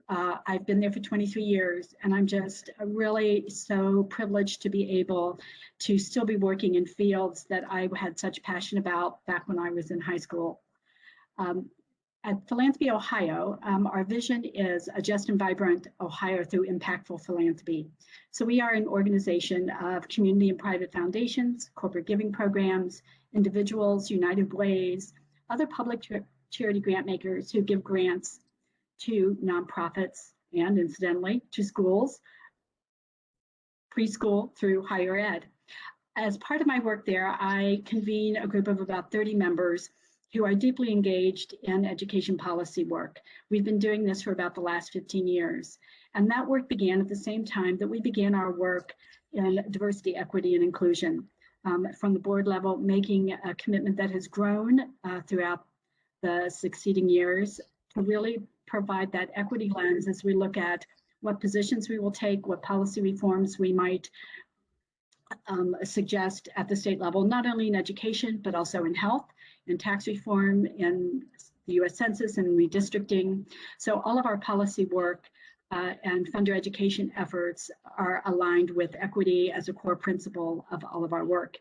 I've been there for 23 years, and I'm just really so privileged to be able to still be working in fields that I had such passion about back when I was in high school. At Philanthropy Ohio, our vision is a just and vibrant Ohio through impactful philanthropy. So we are an organization of community and private foundations, corporate giving programs, individuals, United Ways, other public charity grant makers who give grants to nonprofits and, incidentally, to schools, preschool through higher ed. As part of my work there, I convene a group of about 30 members who are deeply engaged in education policy work. We've been doing this for about the last 15 years. And that work began at the same time that we began our work in diversity, equity, and inclusion. From the board level, making a commitment that has grown throughout the succeeding years to really provide that equity lens as we look at what positions we will take, what policy reforms we might suggest at the state level, not only in education, but also in health, in tax reform, in the US Census and redistricting. So all of our policy work and funder education efforts are aligned with equity as a core principle of all of our work.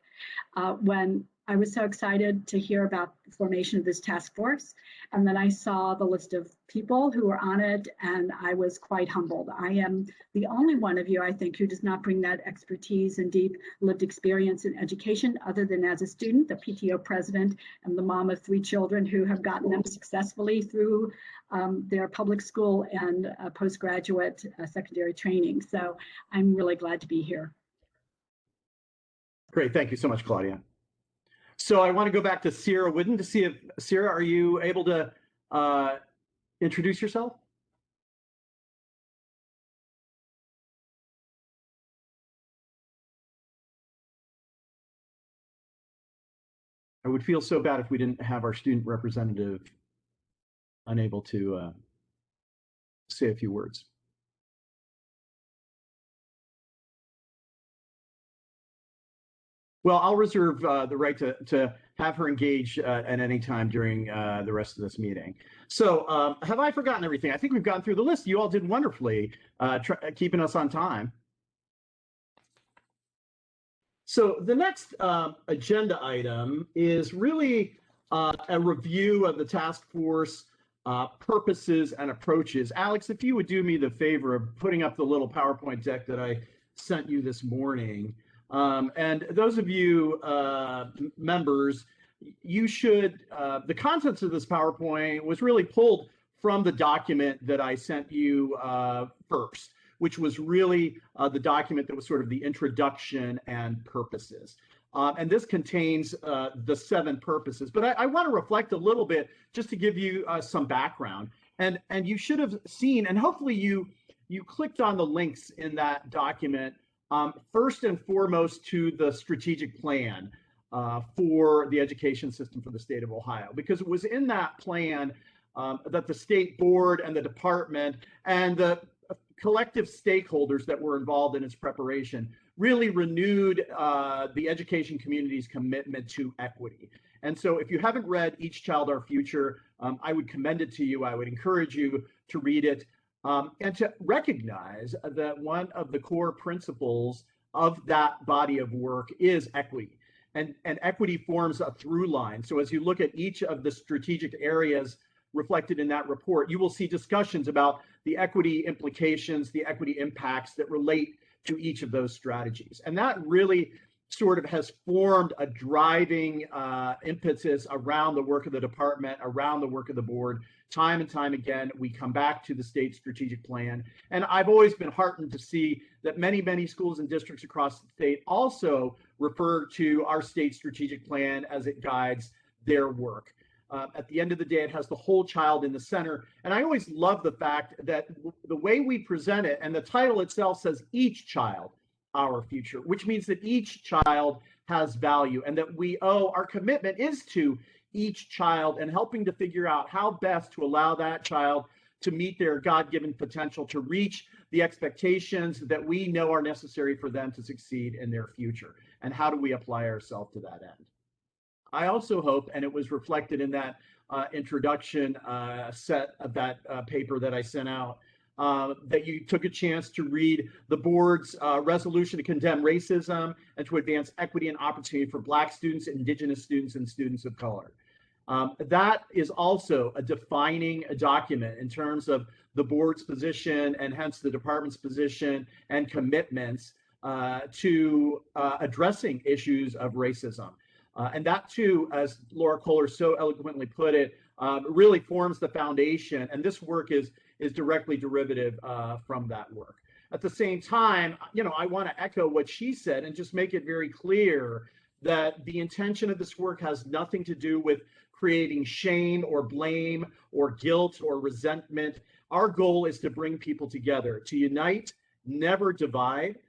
When I was so excited to hear about the formation of this task force, and then I saw the list of people who were on it, and I was quite humbled. I am the only one of you, I think, who does not bring that expertise and deep lived experience in education, other than as a student, the PTO president, and the mom of 3 children who have gotten them successfully through their public school and postgraduate secondary training. So I'm really glad to be here. Great, thank you so much, Claudia. So I want to go back to Sierra Whidden to see if, Sierra, are you able to introduce yourself? I would feel so bad if we didn't have our student representative unable to say a few words. Well, I'll reserve the right to have her engage at any time during the rest of this meeting. So have I forgotten everything? I think we've gotten through the list. You all did wonderfully, keeping us on time. So the next agenda item is really a review of the task force purposes and approaches. Alex, if you would do me the favor of putting up the little PowerPoint deck that I sent you this morning. And those of you members, you should, the contents of this PowerPoint was really pulled from the document that I sent you first, which was really the document that was sort of the introduction and purposes. And this contains the 7 purposes, but I want to reflect a little bit just to give you some background. And you should have seen, and hopefully you clicked on the links in that document, first and foremost to the strategic plan for the education system for the state of Ohio, because it was in that plan that the state board and the department and the collective stakeholders that were involved in its preparation really renewed the education community's commitment to equity. And so if you haven't read Each Child, Our Future, I would commend it to you. I would encourage you to read it. And to recognize that one of the core principles of that body of work is equity. And equity forms a through line. So as you look at each of the strategic areas reflected in that report, you will see discussions about the equity implications, the equity impacts that relate to each of those strategies. And that really sort of has formed a driving impetus around the work of the department, around the work of the board. Time and time again, we come back to the state strategic plan. And I've always been heartened to see that many, many schools and districts across the state also refer to our state strategic plan as it guides their work. At the end of the day, it has the whole child in the center. And I always love the fact that the way we present it, and the title itself says Each Child, Our Future, which means that each child has value and that we owe, our commitment is to each child and helping to figure out how best to allow that child to meet their God-given potential, to reach the expectations that we know are necessary for them to succeed in their future. And how do we apply ourselves to that end? I also hope, and it was reflected in that introduction set of that paper that I sent out, that you took a chance to read the board's resolution to condemn racism and to advance equity and opportunity for Black students, Indigenous students, and students of color. That is also a defining document in terms of the board's position and hence the department's position and commitments to addressing issues of racism. And that too, as Laura Kohler so eloquently put it, really forms the foundation. And this work is directly derivative from that work. At the same time, I want to echo what she said and just make it very clear that the intention of this work has nothing to do with creating shame or blame or guilt or resentment. Our goal is to bring people together, to unite, never divide,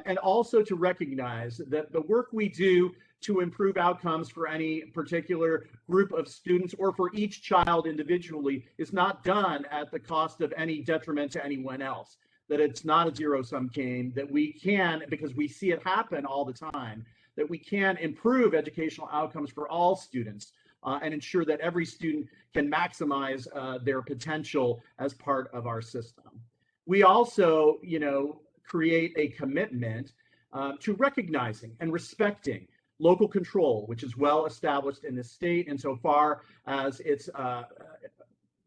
and also to recognize that the work we do to improve outcomes for any particular group of students or for each child individually is not done at the cost of any detriment to anyone else. that it's not a zero-sum game, that we can, because we see it happen all the time, that we can improve educational outcomes for all students and ensure that every student can maximize their potential as part of our system. We also, create a commitment to recognizing and respecting local control, which is well established in the state insofar as it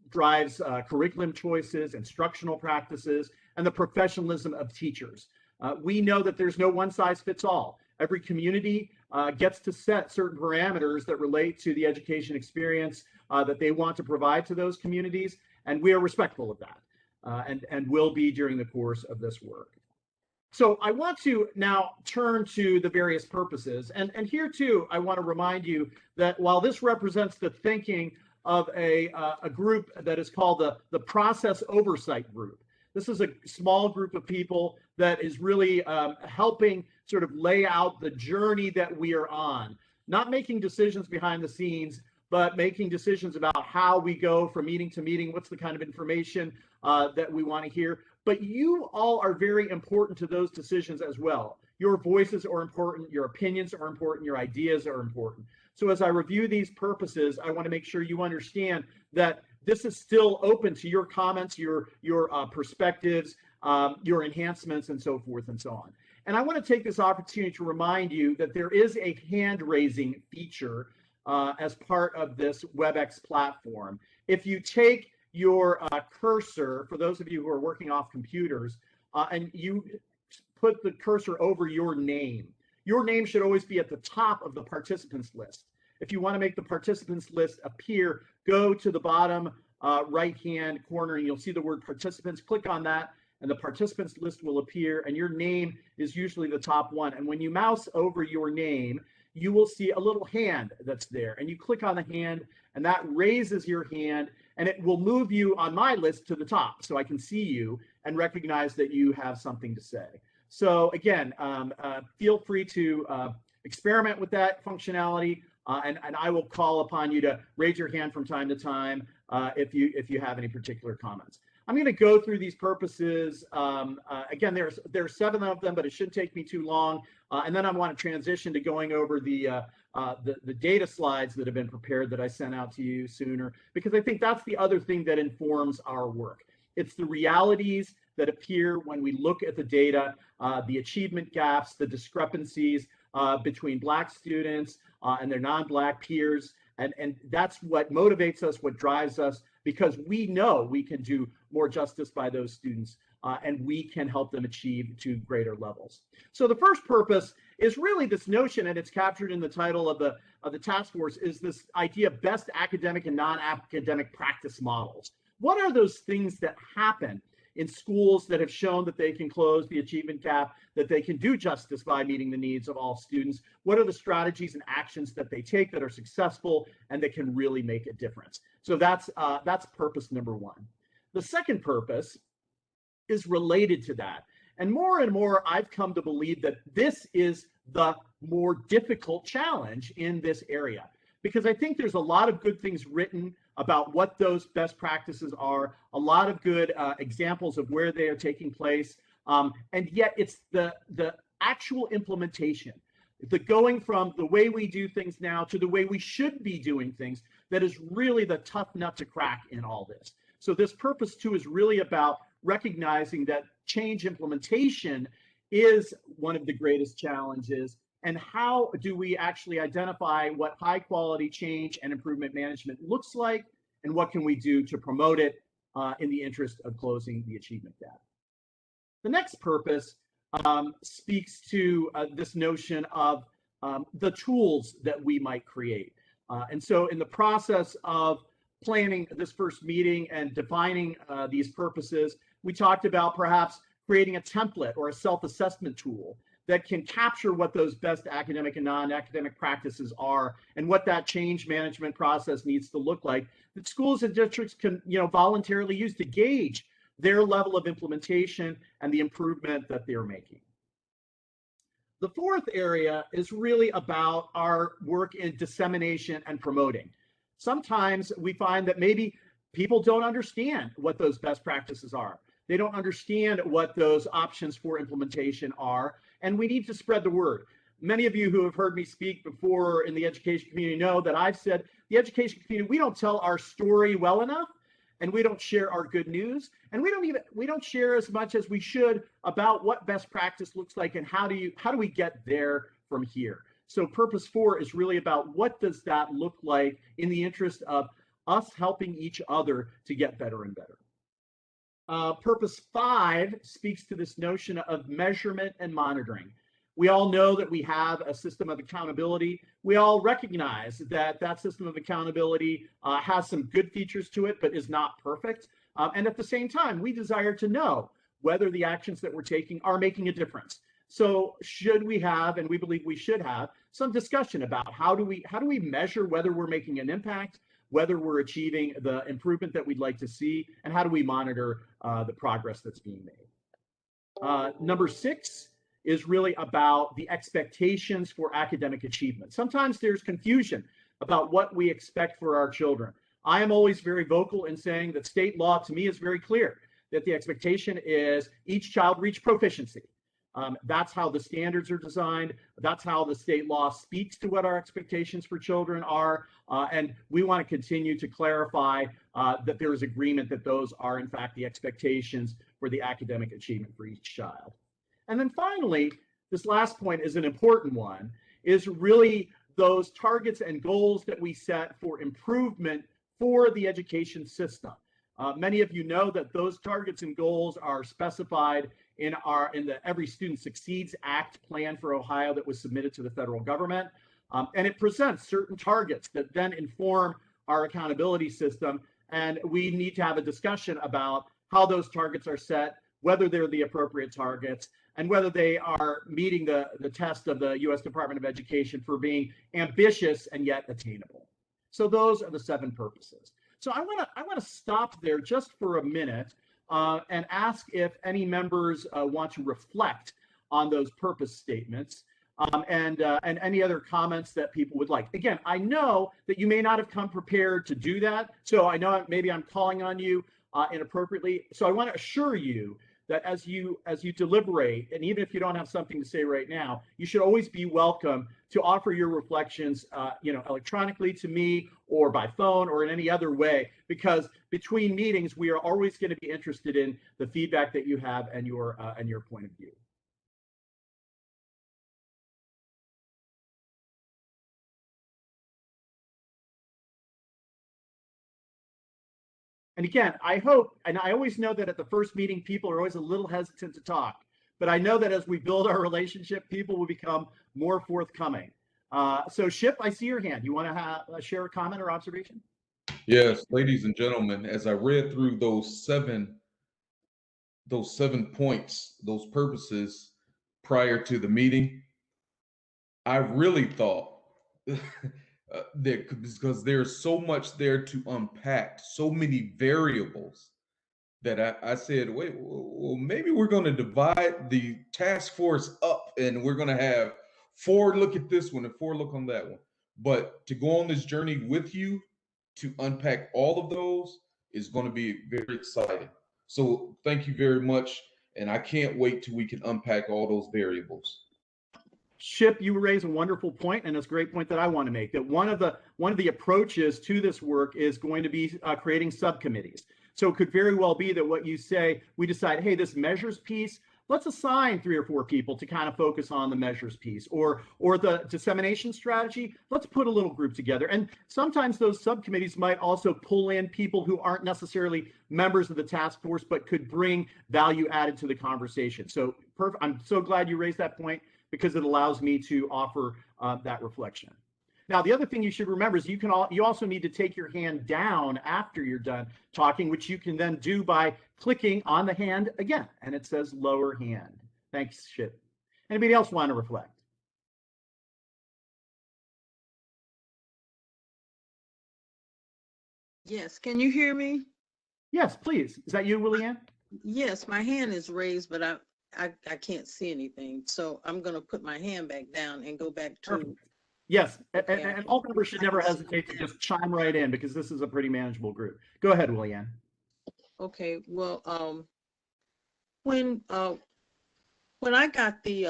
drives curriculum choices, instructional practices, and the professionalism of teachers. We know that there's no one size fits all. Every community gets to set certain parameters that relate to the education experience that they want to provide to those communities, and we are respectful of that and will be during the course of this work. So I want to now turn to the various purposes. And here too, I want to remind you that while this represents the thinking of a group that is called the Process Oversight Group, this is a small group of people that is really helping sort of lay out the journey that we are on, not making decisions behind the scenes, but making decisions about how we go from meeting to meeting, what's the kind of information that we want to hear. But you all are very important to those decisions as well. Your voices are important, your opinions are important, your ideas are important. So as I review these purposes, I want to make sure you understand that this is still open to your comments, your perspectives, your enhancements, and so forth and so on. And I want to take this opportunity to remind you that there is a hand-raising feature as part of this WebEx platform. If you take your cursor, for those of you who are working off computers, and you put the cursor over your name should always be at the top of the participants list. If you want to make the participants list appear, go to the bottom right-hand corner and you'll see the word participants. Click on that and the participants list will appear, and your name is usually the top one. And when you mouse over your name, you will see a little hand that's there, and you click on the hand and that raises your hand, and it will move you on my list to the top so I can see you and recognize that you have something to say. So again, feel free to experiment with that functionality, and I will call upon you to raise your hand from time to time if you have any particular comments. I'm going to go through these purposes. Again, there's 7 of them, but it shouldn't take me too long. And then I want to transition to going over the data slides that have been prepared that I sent out to you sooner, because I think that's the other thing that informs our work. It's the realities that appear when we look at the data, the achievement gaps, the discrepancies between Black students and their non-Black peers. And that's what motivates us, what drives us, because we know we can do more justice by those students and we can help them achieve to greater levels. So the first purpose is really this notion, and it's captured in the title of the task force, is this idea of best academic and non-academic practice models. What are those things that happen in schools that have shown that they can close the achievement gap, that they can do justice by meeting the needs of all students? What are the strategies and actions that they take that are successful and that can really make a difference? So that's purpose number 1. The second purpose is related to that. And more, I've come to believe that this is the more difficult challenge in this area, because I think there's a lot of good things written about what those best practices are, a lot of good examples of where they are taking place, and yet it's the actual implementation, the going from the way we do things now to the way we should be doing things, that is really the tough nut to crack in all this. So this purpose 2 is really about recognizing that change implementation is one of the greatest challenges, and how do we actually identify what high quality change and improvement management looks like, and what can we do to promote it in the interest of closing the achievement gap. The next purpose speaks to this notion of the tools that we might create. And so in the process of planning this first meeting and defining these purposes, we talked about perhaps creating a template or a self-assessment tool that can capture what those best academic and non-academic practices are, and what that change management process needs to look like, that schools and districts can voluntarily use to gauge their level of implementation and the improvement that they're making. The fourth area is really about our work in dissemination and promoting. Sometimes we find that maybe people don't understand what those best practices are. They don't understand what those options for implementation are, and we need to spread the word. Many of you who have heard me speak before in the education community know that I've said the education community, we don't tell our story well enough, and we don't share our good news, and we don't share as much as we should about what best practice looks like and how do we get there from here. So Purpose 4 is really about what does that look like in the interest of us helping each other to get better and better. Purpose 5 speaks to this notion of measurement and monitoring. We all know that we have a system of accountability. We all recognize that that system of accountability has some good features to it, but is not perfect. And at the same time, we desire to know whether the actions that we're taking are making a difference. So should we have, and we believe we should have, some discussion about how do we measure whether we're making an impact, whether we're achieving the improvement that we'd like to see, and how do we monitor the progress that's being made. Number 6 is really about the expectations for academic achievement. Sometimes there's confusion about what we expect for our children. I am always very vocal in saying that state law to me is very clear, that the expectation is each child reach proficiency. That's how the standards are designed. That's how the state law speaks to what our expectations for children are. And we want to continue to clarify that there is agreement that those are in fact the expectations for the academic achievement for each child. And then finally, this last point is an important one, is really those targets and goals that we set for improvement for the education system. Many of you know that those targets and goals are specified in the Every Student Succeeds Act plan for Ohio that was submitted to the federal government. And it presents certain targets that then inform our accountability system. And we need to have a discussion about how those targets are set, whether they're the appropriate targets, and whether they are meeting the test of the U.S. Department of Education for being ambitious and yet attainable. So those are the 7 purposes. So I want to stop there just for a minute and ask if any members want to reflect on those purpose statements and any other comments that people would like. Again, I know that you may not have come prepared to do that, so I know maybe I'm calling on you inappropriately. So I want to assure you that as you deliberate, and even if you don't have something to say right now, you should always be welcome to offer your reflections, electronically to me or by phone or in any other way, because between meetings, we are always going to be interested in the feedback that you have and your point of view. And again, I hope, and I always know that at the first meeting, people are always a little hesitant to talk, but I know that as we build our relationship, people will become more forthcoming. So Ship, I see your hand. You want to share a comment or observation? Yes, ladies and gentlemen, as I read through those seven points, those purposes prior to the meeting, I really thought because there's so much there to unpack, so many variables, that I said, wait, well, maybe we're going to divide the task force up and we're going to have 4 look at this one and 4 look on that one. But to go on this journey with you to unpack all of those is going to be very exciting. So thank you very much. And I can't wait till we can unpack all those variables. Ship, you raise a wonderful point, and it's a great point that I want to make, that one of the approaches to this work is going to be creating subcommittees. So it could very well be that what you say, we decide, hey, this measures piece, let's assign 3 or 4 people to kind of focus on the measures piece, or the dissemination strategy, let's put a little group together. And sometimes those subcommittees might also pull in people who aren't necessarily members of the task force, but could bring value added to the conversation. So I'm so glad you raised that point, because it allows me to offer that reflection. Now, the other thing you should remember is you also need to take your hand down after you're done talking, which you can then do by clicking on the hand again, and it says lower hand. Thanks, Ship. Anybody else want to reflect? Yes, can you hear me? Yes, please. Is that you, Willian? Yes, my hand is raised, but I can't see anything. So I'm going to put my hand back down and go back to. Perfect. Yes, and all members should never hesitate to just chime right in, because this is a pretty manageable group. Go ahead, Willian. Okay, well, When I got the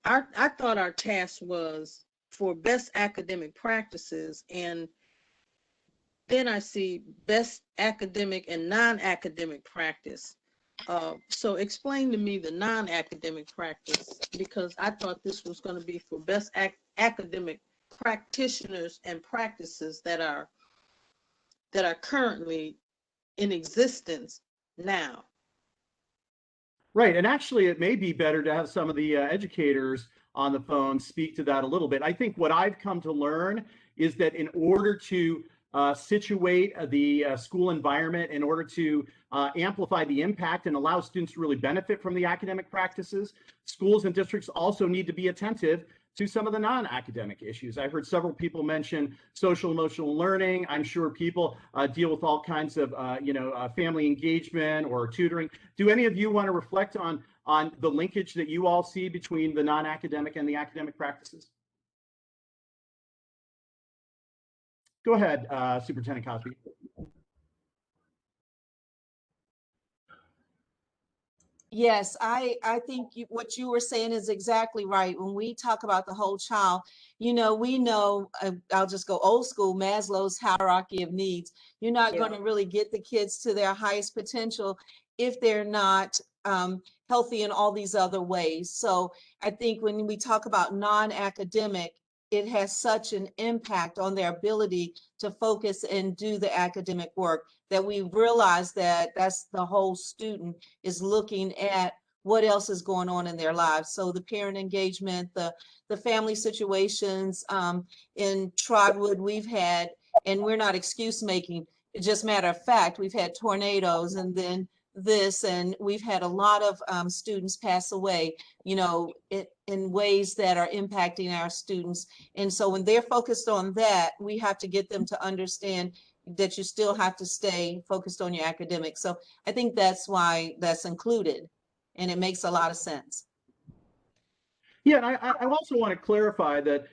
I thought our task was for best academic practices, and then I see best academic and non-academic practice. So explain to me the non-academic practice, because I thought this was going to be for best academic practitioners and practices that are currently in existence now. Right, and actually it may be better to have some of the educators on the phone speak to that a little bit. I think what I've come to learn is that in order to situate the school environment, in order to amplify the impact and allow students to really benefit from the academic practices, schools and districts also need to be attentive to some of the non-academic issues. I heard several people mention social emotional learning. I'm sure people deal with all kinds of family engagement or tutoring. Do any of you want to reflect on the linkage that you all see between the non-academic and the academic practices? Go ahead, Superintendent Cosby. Yes, I think what you were saying is exactly right. When we talk about the whole child, we know, I'll just go old school, Maslow's hierarchy of needs. You're not going to really get the kids to their highest potential if they're not healthy in all these other ways. So I think when we talk about non-academic, it has such an impact on their ability to focus and do the academic work that we realize that that's the whole student is looking at what else is going on in their lives. So the parent engagement, the family situations in Trotwood we've had, and we're not excuse making, it's just matter of fact, we've had tornadoes and then this, and we've had a lot of students pass away, in ways that are impacting our students. And so when they're focused on that, we have to get them to understand that you still have to stay focused on your academics. So I think that's why that's included, and it makes a lot of sense. Yeah, and I also want to clarify that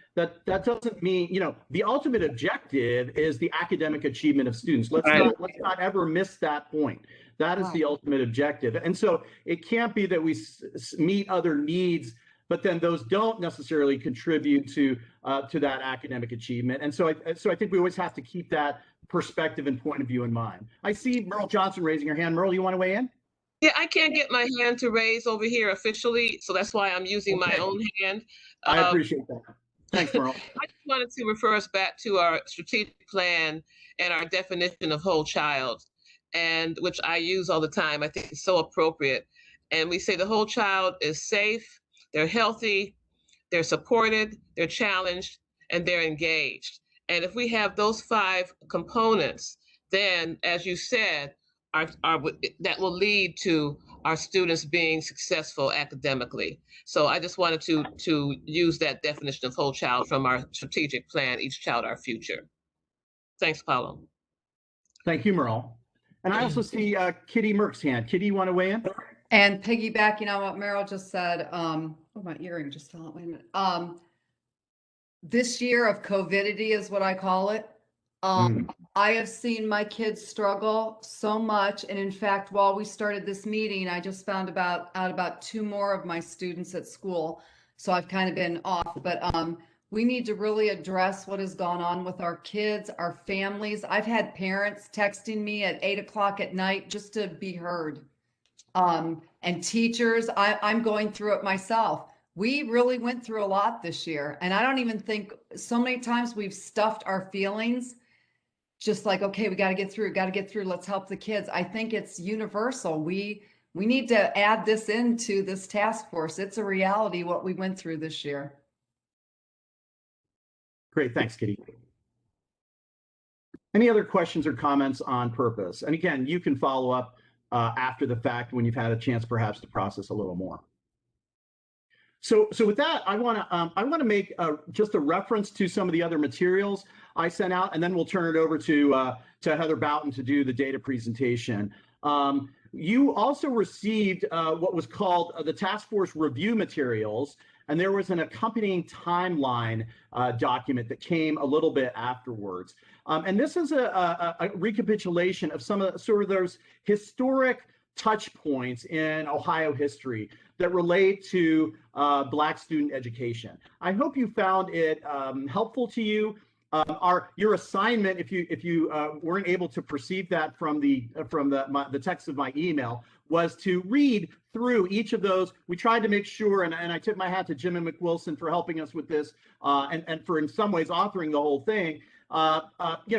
doesn't mean, the ultimate objective is the academic achievement of students. Let's not ever miss that point. That is the ultimate objective. And so it can't be that we meet other needs, but then those don't necessarily contribute to that academic achievement. And so I think we always have to keep that perspective and point of view in mind. I see Merle Johnson raising her hand. Merle, you want to weigh in? Yeah, I can't get my hand to raise over here officially, so that's why I'm using my own hand. I appreciate that. Thanks, Merle. I just wanted to refer us back to our strategic plan and our definition of whole child, and which I use all the time. I think it's so appropriate. And we say the whole child is safe, they're healthy, they're supported, they're challenged, and they're engaged. And if we have those 5 components, then, as you said, that will lead to our students being successful academically. So I just wanted to use that definition of whole child from our strategic plan, Each Child, Our Future. Thanks, Paulo. Thank you, Merle. And I also see Kitty Merck's hand. Kitty, you want to weigh in? And piggybacking on what Merle just said, my earring just fell out. Wait a minute. This year of COVIDity is what I call it. I have seen my kids struggle so much. And in fact, while we started this meeting, I just found out about 2 more of my students at school. So I've kind of been off, but we need to really address what has gone on with our kids, our families. I've had parents texting me at 8 o'clock at night just to be heard. And teachers, I'm going through it myself. We really went through a lot this year. And I don't even think so many times we've stuffed our feelings. Just like, okay, we got to get through, let's help the kids. I think it's universal. We need to add this into this task force. It's a reality what we went through this year. Great, thanks, Kitty. Any other questions or comments on purpose? And again, you can follow up after the fact when you've had a chance perhaps to process a little more. So with that, I want to make just a reference to some of the other materials I sent out, and then we'll turn it over to Heather Boughton to do the data presentation. You also received what was called the Task Force Review Materials, and there was an accompanying timeline document that came a little bit afterwards. And this is a recapitulation of some of sort of those historic touch points in Ohio history that relate to Black student education. I hope you found it helpful to you. Your assignment, if you weren't able to perceive that from the text of my email, was to read through each of those. We tried to make sure, and I tip my hat to Jim and McWilson for helping us with this, and for in some ways authoring the whole thing.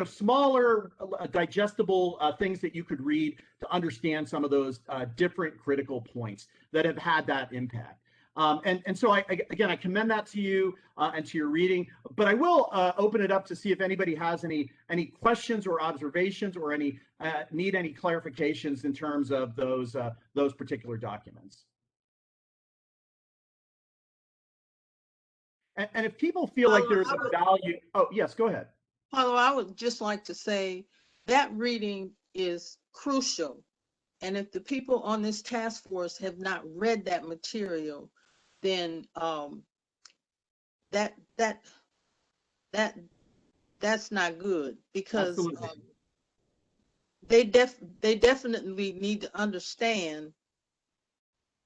Smaller, digestible things that you could read to understand some of those different critical points that have had that impact. And so I commend that to you and to your reading, but I will open it up to see if anybody has any questions or observations or need any clarifications in terms of those particular documents. And if people feel like there's a value, oh yes, go ahead. Paulo, I would just like to say that reading is crucial. And if the people on this task force have not read that material, then that's not good, because they definitely need to understand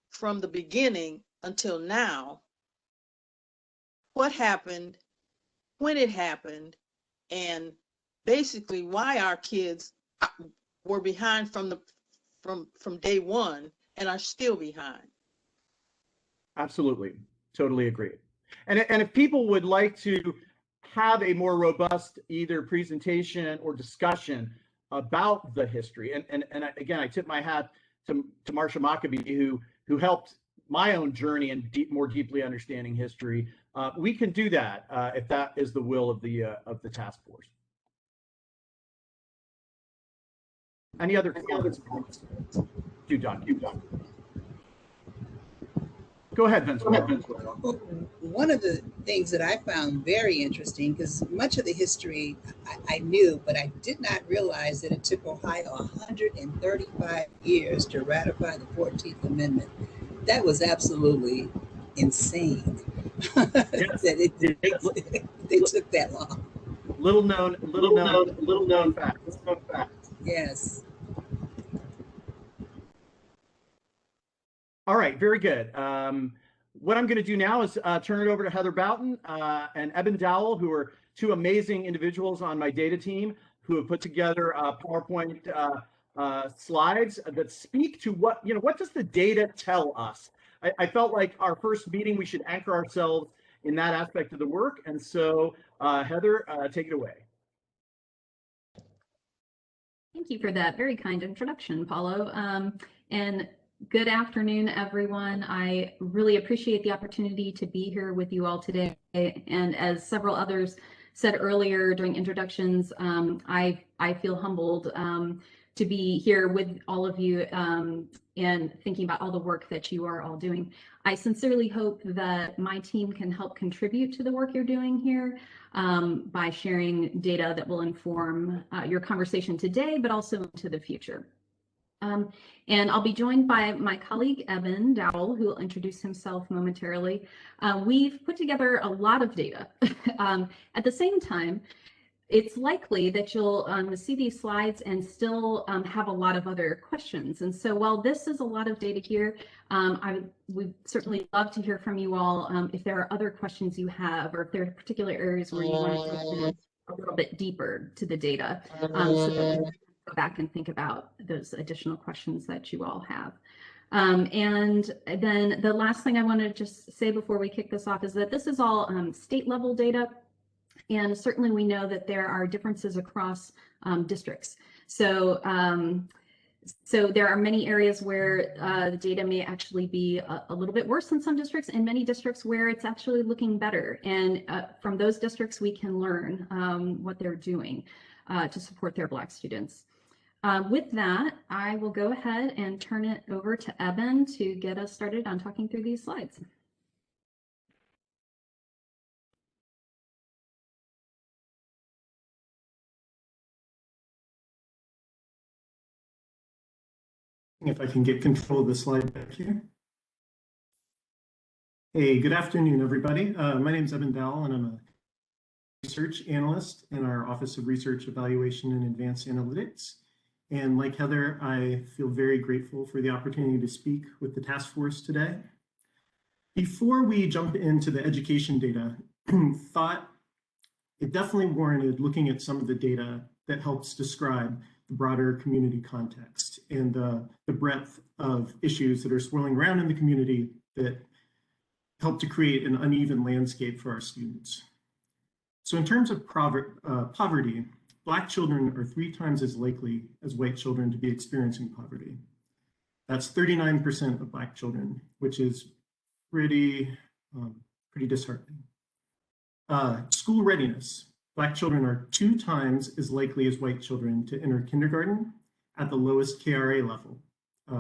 from the beginning until now what happened, when it happened, and basically why our kids were behind from day one and are still behind. Absolutely, totally agree. And if people would like to have a more robust either presentation or discussion about the history, and again, I tip my hat to Marsha Maccabee, who helped my own journey in more deeply understanding history. We can do that if that is the will of the task force. Any other comments? You done. Go ahead, Vince. One of the things that I found very interesting, because much of the history I knew, but I did not realize that it took Ohio 135 years to ratify the 14th Amendment. That was absolutely insane. That they took that long. Little known facts. Yes. All right, very good. What I'm going to do now is turn it over to Heather Boughton and Eben Dowell, who are two amazing individuals on my data team who have put together PowerPoint slides that speak to what does the data tell us? I felt like our first meeting, we should anchor ourselves in that aspect of the work. And so Heather, take it away. Thank you for that very kind introduction, Paulo. And good afternoon, everyone. I really appreciate the opportunity to be here with you all today. And as several others said earlier during introductions, I feel humbled to be here with all of you and thinking about all the work that you are all doing. I sincerely hope that my team can help contribute to the work you're doing here by sharing data that will inform your conversation today, but also into the future. And I'll be joined by my colleague, Eben Dowell, who will introduce himself momentarily. We've put together a lot of data. At the same time, it's likely that you'll see these slides and still have a lot of other questions. And so while this is a lot of data here, we'd certainly love to hear from you all if there are other questions you have, or if there are particular areas where you want to go a little bit deeper to the data, so that we can go back and think about those additional questions that you all have. And then the last thing I want to just say before we kick this off is that this is all state level data. And certainly we know that there are differences across districts. So there are many areas where the data may actually be a little bit worse in some districts, and many districts where it's actually looking better. And from those districts, we can learn what they're doing to support their Black students. With that, I will go ahead and turn it over to Eben to get us started on talking through these slides. If I can get control of the slide back here. Hey, good afternoon, everybody. My name is Eben Dowell, and I'm a research analyst in our Office of Research Evaluation and Advanced Analytics And like Heather, I feel very grateful for the opportunity to speak with the task force today. Before we jump into the education data, thought it definitely warranted looking at some of the data that helps describe the broader community context and the breadth of issues that are swirling around in the community that help to create an uneven landscape for our students. So in terms of poverty, Black children are 3 times as likely as white children to be experiencing poverty. That's 39% of Black children, which is pretty disheartening. School readiness. Black children are 2 times as likely as white children to enter kindergarten at the lowest KRA level,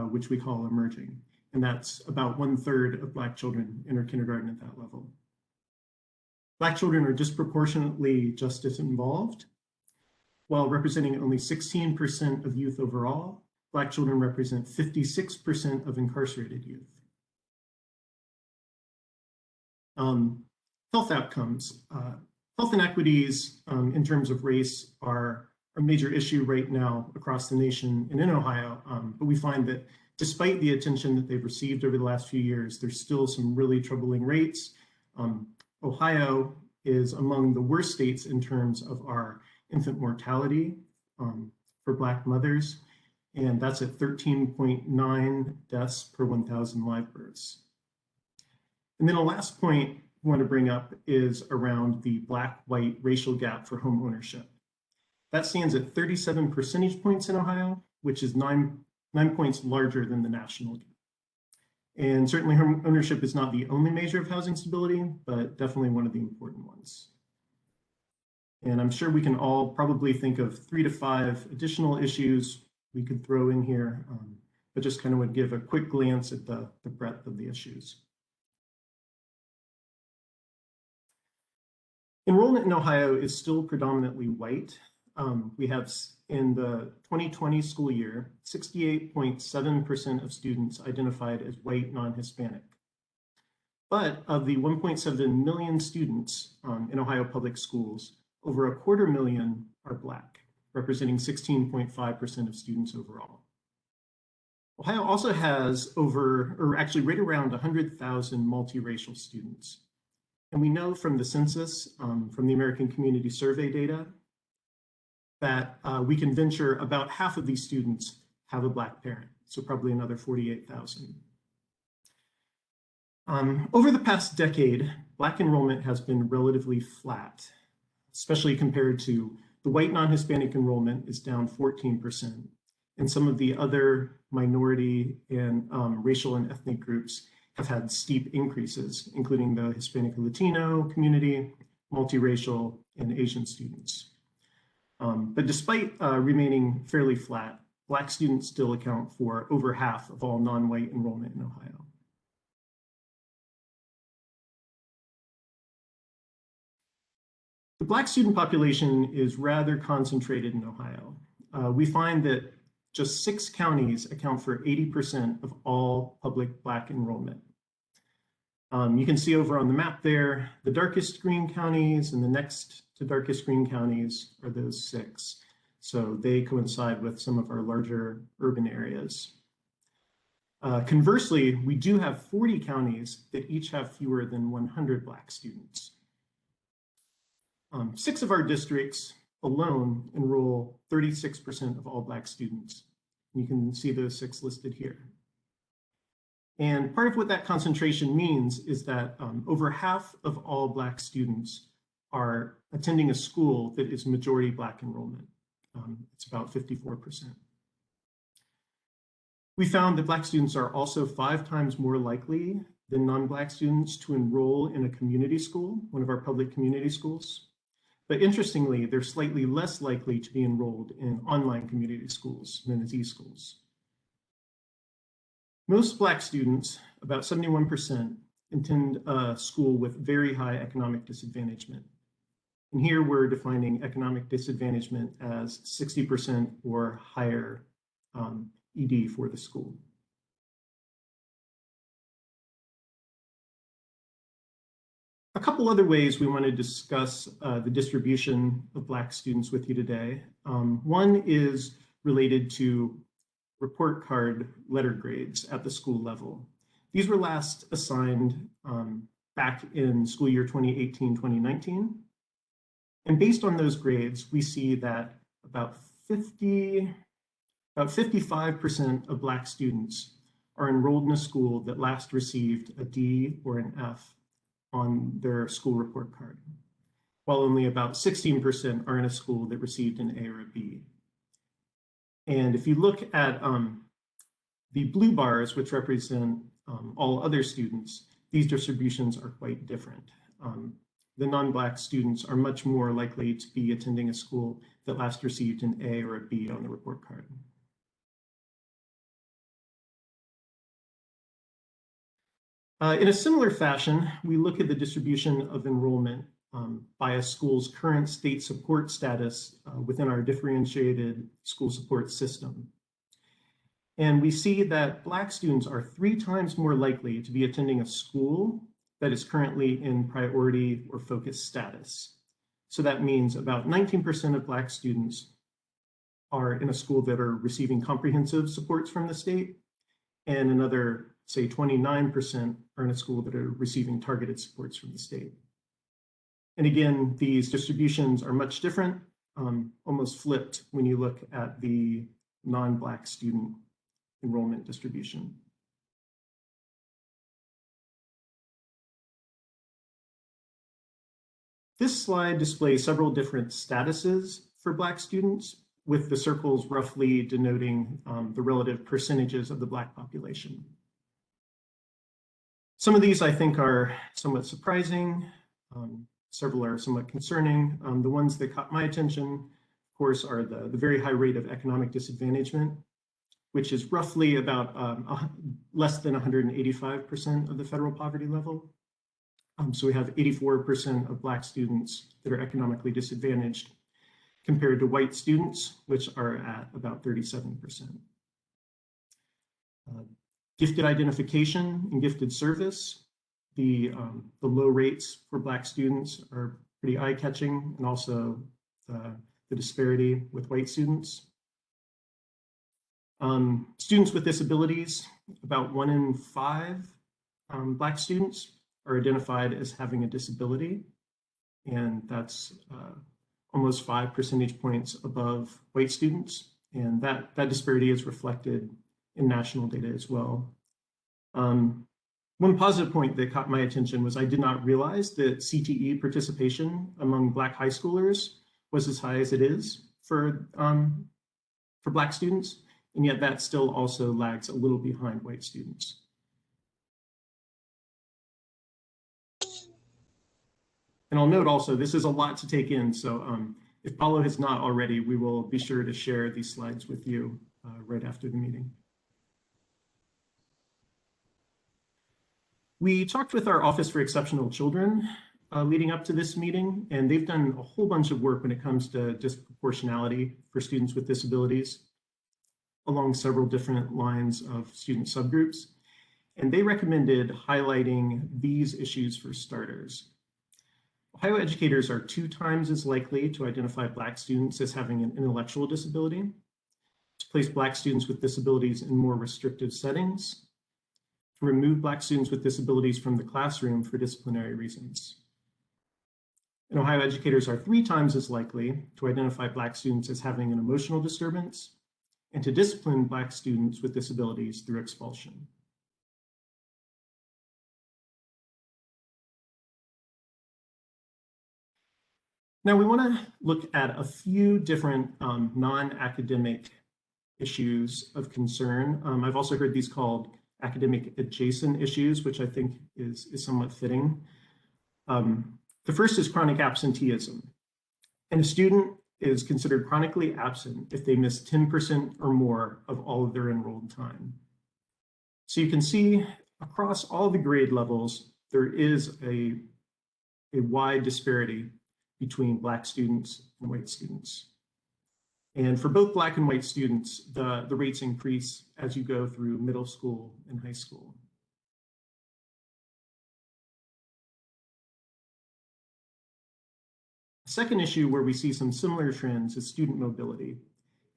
which we call emerging. And that's about 1/3 of Black children enter kindergarten at that level. Black children are disproportionately justice involved. While representing only 16% of youth overall, Black children represent 56% of incarcerated youth. Health outcomes. Health inequities in terms of race are a major issue right now across the nation and in Ohio, but we find that despite the attention that they've received over the last few years, there's still some really troubling rates. Ohio is among the worst states in terms of our infant mortality for Black mothers, and that's at 13.9 deaths per 1,000 live births. And then a last point I want to bring up is around the Black-white racial gap for home ownership. That stands at 37 percentage points in Ohio, which is 9 points larger than the national gap. And certainly home ownership is not the only measure of housing stability, but definitely one of the important ones. And I'm sure we can all probably think of 3 to 5 additional issues we could throw in here, but just kind of would give a quick glance at the breadth of the issues. Enrollment in Ohio is still predominantly white. We have in the 2020 school year, 68.7% of students identified as white non-Hispanic. But of the 1.7 million students in Ohio public schools, over 250,000 are Black, representing 16.5% of students overall. Ohio also has right around 100,000 multiracial students. And we know from the census, from the American Community Survey data, that we can venture about half of these students have a Black parent, so probably another 48,000. Over the past decade, Black enrollment has been relatively flat, especially compared to the white non-Hispanic enrollment is down 14%, and some of the other minority and racial and ethnic groups have had steep increases, including the Hispanic and Latino community, multiracial, and Asian students. But despite remaining fairly flat, Black students still account for over half of all non-white enrollment in Ohio. The Black student population is rather concentrated in Ohio. We find that just 6 counties account for 80% of all public Black enrollment. You can see over on the map there, the darkest green counties and the next to darkest green counties are those 6. So they coincide with some of our larger urban areas. Conversely, we do have 40 counties that each have fewer than 100 Black students. 6 of our districts alone enroll 36% of all Black students. You can see those 6 listed here. And part of what that concentration means is that over half of all Black students are attending a school that is majority Black enrollment. It's about 54%. We found that Black students are also 5 times more likely than non-Black students to enroll in a community school, one of our public community schools. But interestingly, they're slightly less likely to be enrolled in online community schools, known as e-schools. Most Black students, about 71%, attend a school with very high economic disadvantagement. And here we're defining economic disadvantagement as 60% or higher ED for the school. A couple other ways we want to discuss the distribution of Black students with you today. One is related to report card letter grades at the school level. These were last assigned back in school year 2018-2019. And based on those grades, we see that about 55% of Black students are enrolled in a school that last received a D or an F on their school report card, while only about 16% are in a school that received an A or a B. And if you look at the blue bars, which represent all other students, these distributions are quite different. The non-Black students are much more likely to be attending a school that last received an A or a B on the report card. In a similar fashion, we look at the distribution of enrollment by a school's current state support status within our differentiated school support system. And we see that Black students are 3 times more likely to be attending a school that is currently in priority or focus status. So that means about 19% of Black students are in a school that are receiving comprehensive supports from the state, and another, say, 29% are in a school that are receiving targeted supports from the state. And again, these distributions are much different, almost flipped when you look at the non-Black student enrollment distribution. This slide displays several different statuses for Black students, with the circles roughly denoting the relative percentages of the Black population. Some of these I think are somewhat surprising. Several are somewhat concerning. The ones that caught my attention, of course, are the very high rate of economic disadvantagement, which is roughly about less than 185% of the federal poverty level. So we have 84% of Black students that are economically disadvantaged compared to white students, which are at about 37%. Gifted identification and gifted service, the low rates for Black students are pretty eye-catching, and also the disparity with white students. Students with disabilities, about 1 in 5 Black students are identified as having a disability, and that's almost 5 percentage points above white students, and that disparity is reflected in national data as well. One positive point that caught my attention was I did not realize that CTE participation among Black high schoolers was as high as it is for Black students, and yet that still also lags a little behind white students. And I'll note also, this is a lot to take in, so if Paulo has not already, we will be sure to share these slides with you right after the meeting. We talked with our Office for Exceptional Children leading up to this meeting, and they've done a whole bunch of work when it comes to disproportionality for students with disabilities along several different lines of student subgroups. And they recommended highlighting these issues for starters. Ohio educators are 2 times as likely to identify Black students as having an intellectual disability, to place Black students with disabilities in more restrictive settings, to remove Black students with disabilities from the classroom for disciplinary reasons. And Ohio educators are 3 times as likely to identify Black students as having an emotional disturbance, and to discipline Black students with disabilities through expulsion. Now we want to look at a few different non-academic issues of concern. I've also heard these called academic adjacent issues, which I think is somewhat fitting. The first is chronic absenteeism. And a student is considered chronically absent if they miss 10% or more of all of their enrolled time. So you can see across all the grade levels, there is a wide disparity between Black students and white students. And for both Black and white students, the rates increase as you go through middle school and high school. A second issue where we see some similar trends is student mobility.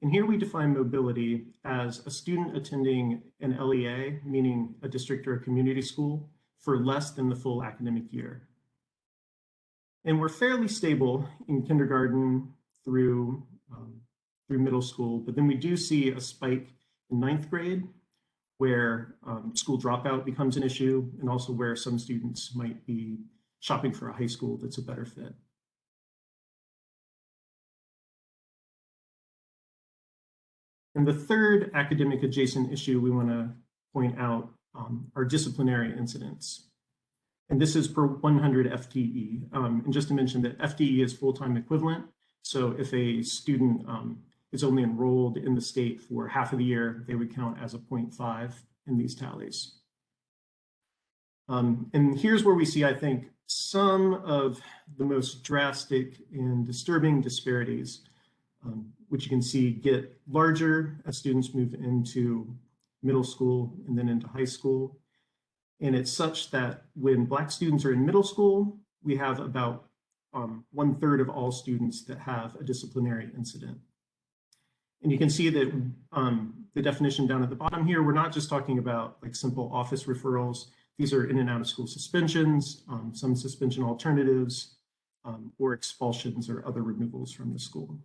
And here we define mobility as a student attending an LEA, meaning a district or a community school, for less than the full academic year. And we're fairly stable in kindergarten through middle school, but then we do see a spike in 9th grade where school dropout becomes an issue, and also where some students might be shopping for a high school that's a better fit. And the third academic adjacent issue we want to point out are disciplinary incidents. And this is per 100 FTE. And just to mention that FTE is full-time equivalent. So if a student is only enrolled in the state for half of the year, they would count as a 0.5 in these tallies. And here's where we see, I think, some of the most drastic and disturbing disparities, which you can see get larger as students move into middle school and then into high school. And it's such that when Black students are in middle school, we have about 1/3 of all students that have a disciplinary incident. And you can see that the definition down at the bottom here, we're not just talking about like simple office referrals. These are in and out of school suspensions, some suspension alternatives, or expulsions or other removals from the school.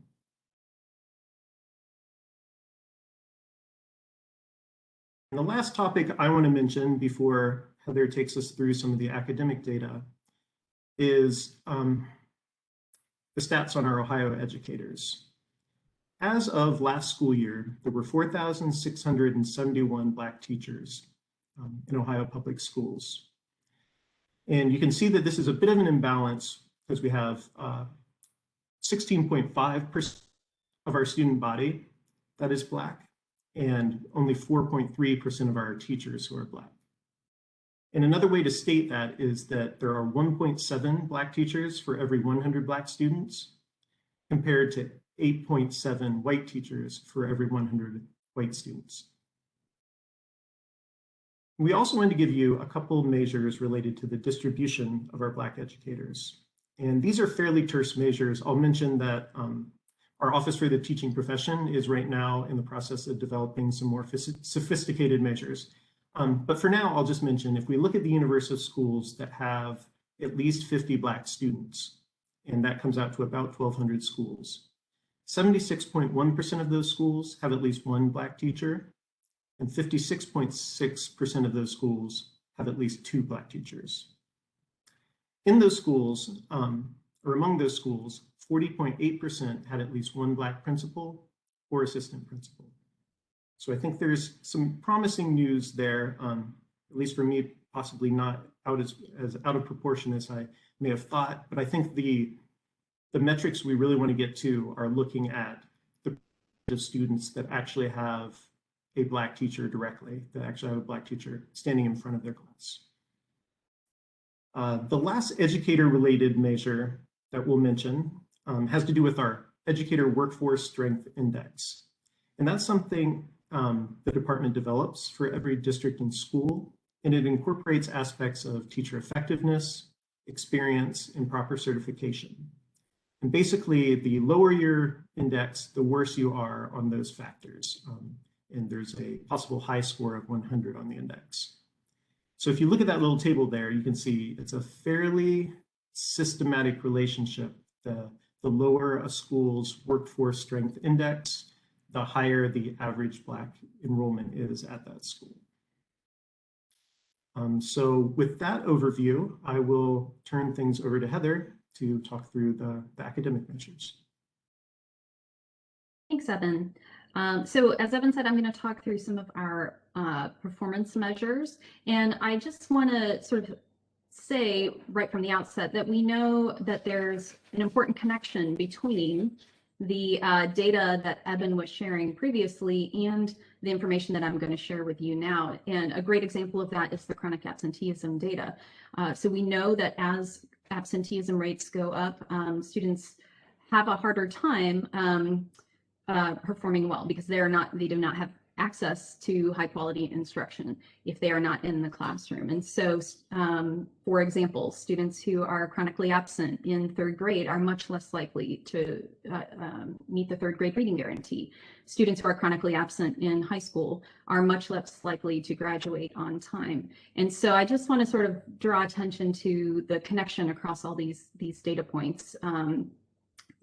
And the last topic I want to mention before Heather takes us through some of the academic data is the stats on our Ohio educators. As of last school year, there were 4,671 Black teachers in Ohio public schools. And you can see that this is a bit of an imbalance because we have 16.5% of our student body that is Black, and only 4.3% of our teachers who are Black. And another way to state that is that there are 1.7 Black teachers for every 100 Black students, compared to 8.7 white teachers for every 100 white students. We also want to give you a couple of measures related to the distribution of our Black educators. And these are fairly terse measures. I'll mention that our Office for the Teaching Profession is right now in the process of developing some more sophisticated measures. But for now, I'll just mention, if we look at the universe of schools that have at least 50 Black students, and that comes out to about 1,200 schools, 76.1% of those schools have at least one Black teacher, and 56.6% of those schools have at least two Black teachers. In those schools, or among those schools, 40.8% had at least one Black principal or assistant principal. So I think there's some promising news there, at least for me, possibly not as out of proportion as I may have thought, but I think the metrics we really want to get to are looking at the percentage of students that actually have a Black teacher directly, that actually have a Black teacher standing in front of their class. The last educator-related measure that we'll mention has to do with our Educator Workforce Strength Index. And that's something the department develops for every district and school, and it incorporates aspects of teacher effectiveness, experience, and proper certification. And basically, the lower your index, the worse you are on those factors. And there's a possible high score of 100 on the index. So if you look at that little table there, you can see it's a fairly systematic relationship. The lower a school's workforce strength index, the higher the average Black enrollment is at that school. So with that overview, I will turn things over to Heather to talk through the academic measures. Thanks, Evan. So as Evan said, I'm going to talk through some of our performance measures. And I just want to sort of say right from the outset that we know that there's an important connection between the data that Evan was sharing previously and the information that I'm going to share with you now. And a great example of that is the chronic absenteeism data. So we know that as absenteeism rates go up, students have a harder time performing well because they do not have access to high quality instruction if they are not in the classroom. And so, for example, students who are chronically absent in 3rd grade are much less likely to meet the 3rd grade reading guarantee. Students who are chronically absent in high school are much less likely to graduate on time. And so I just want to sort of draw attention to the connection across all these data points,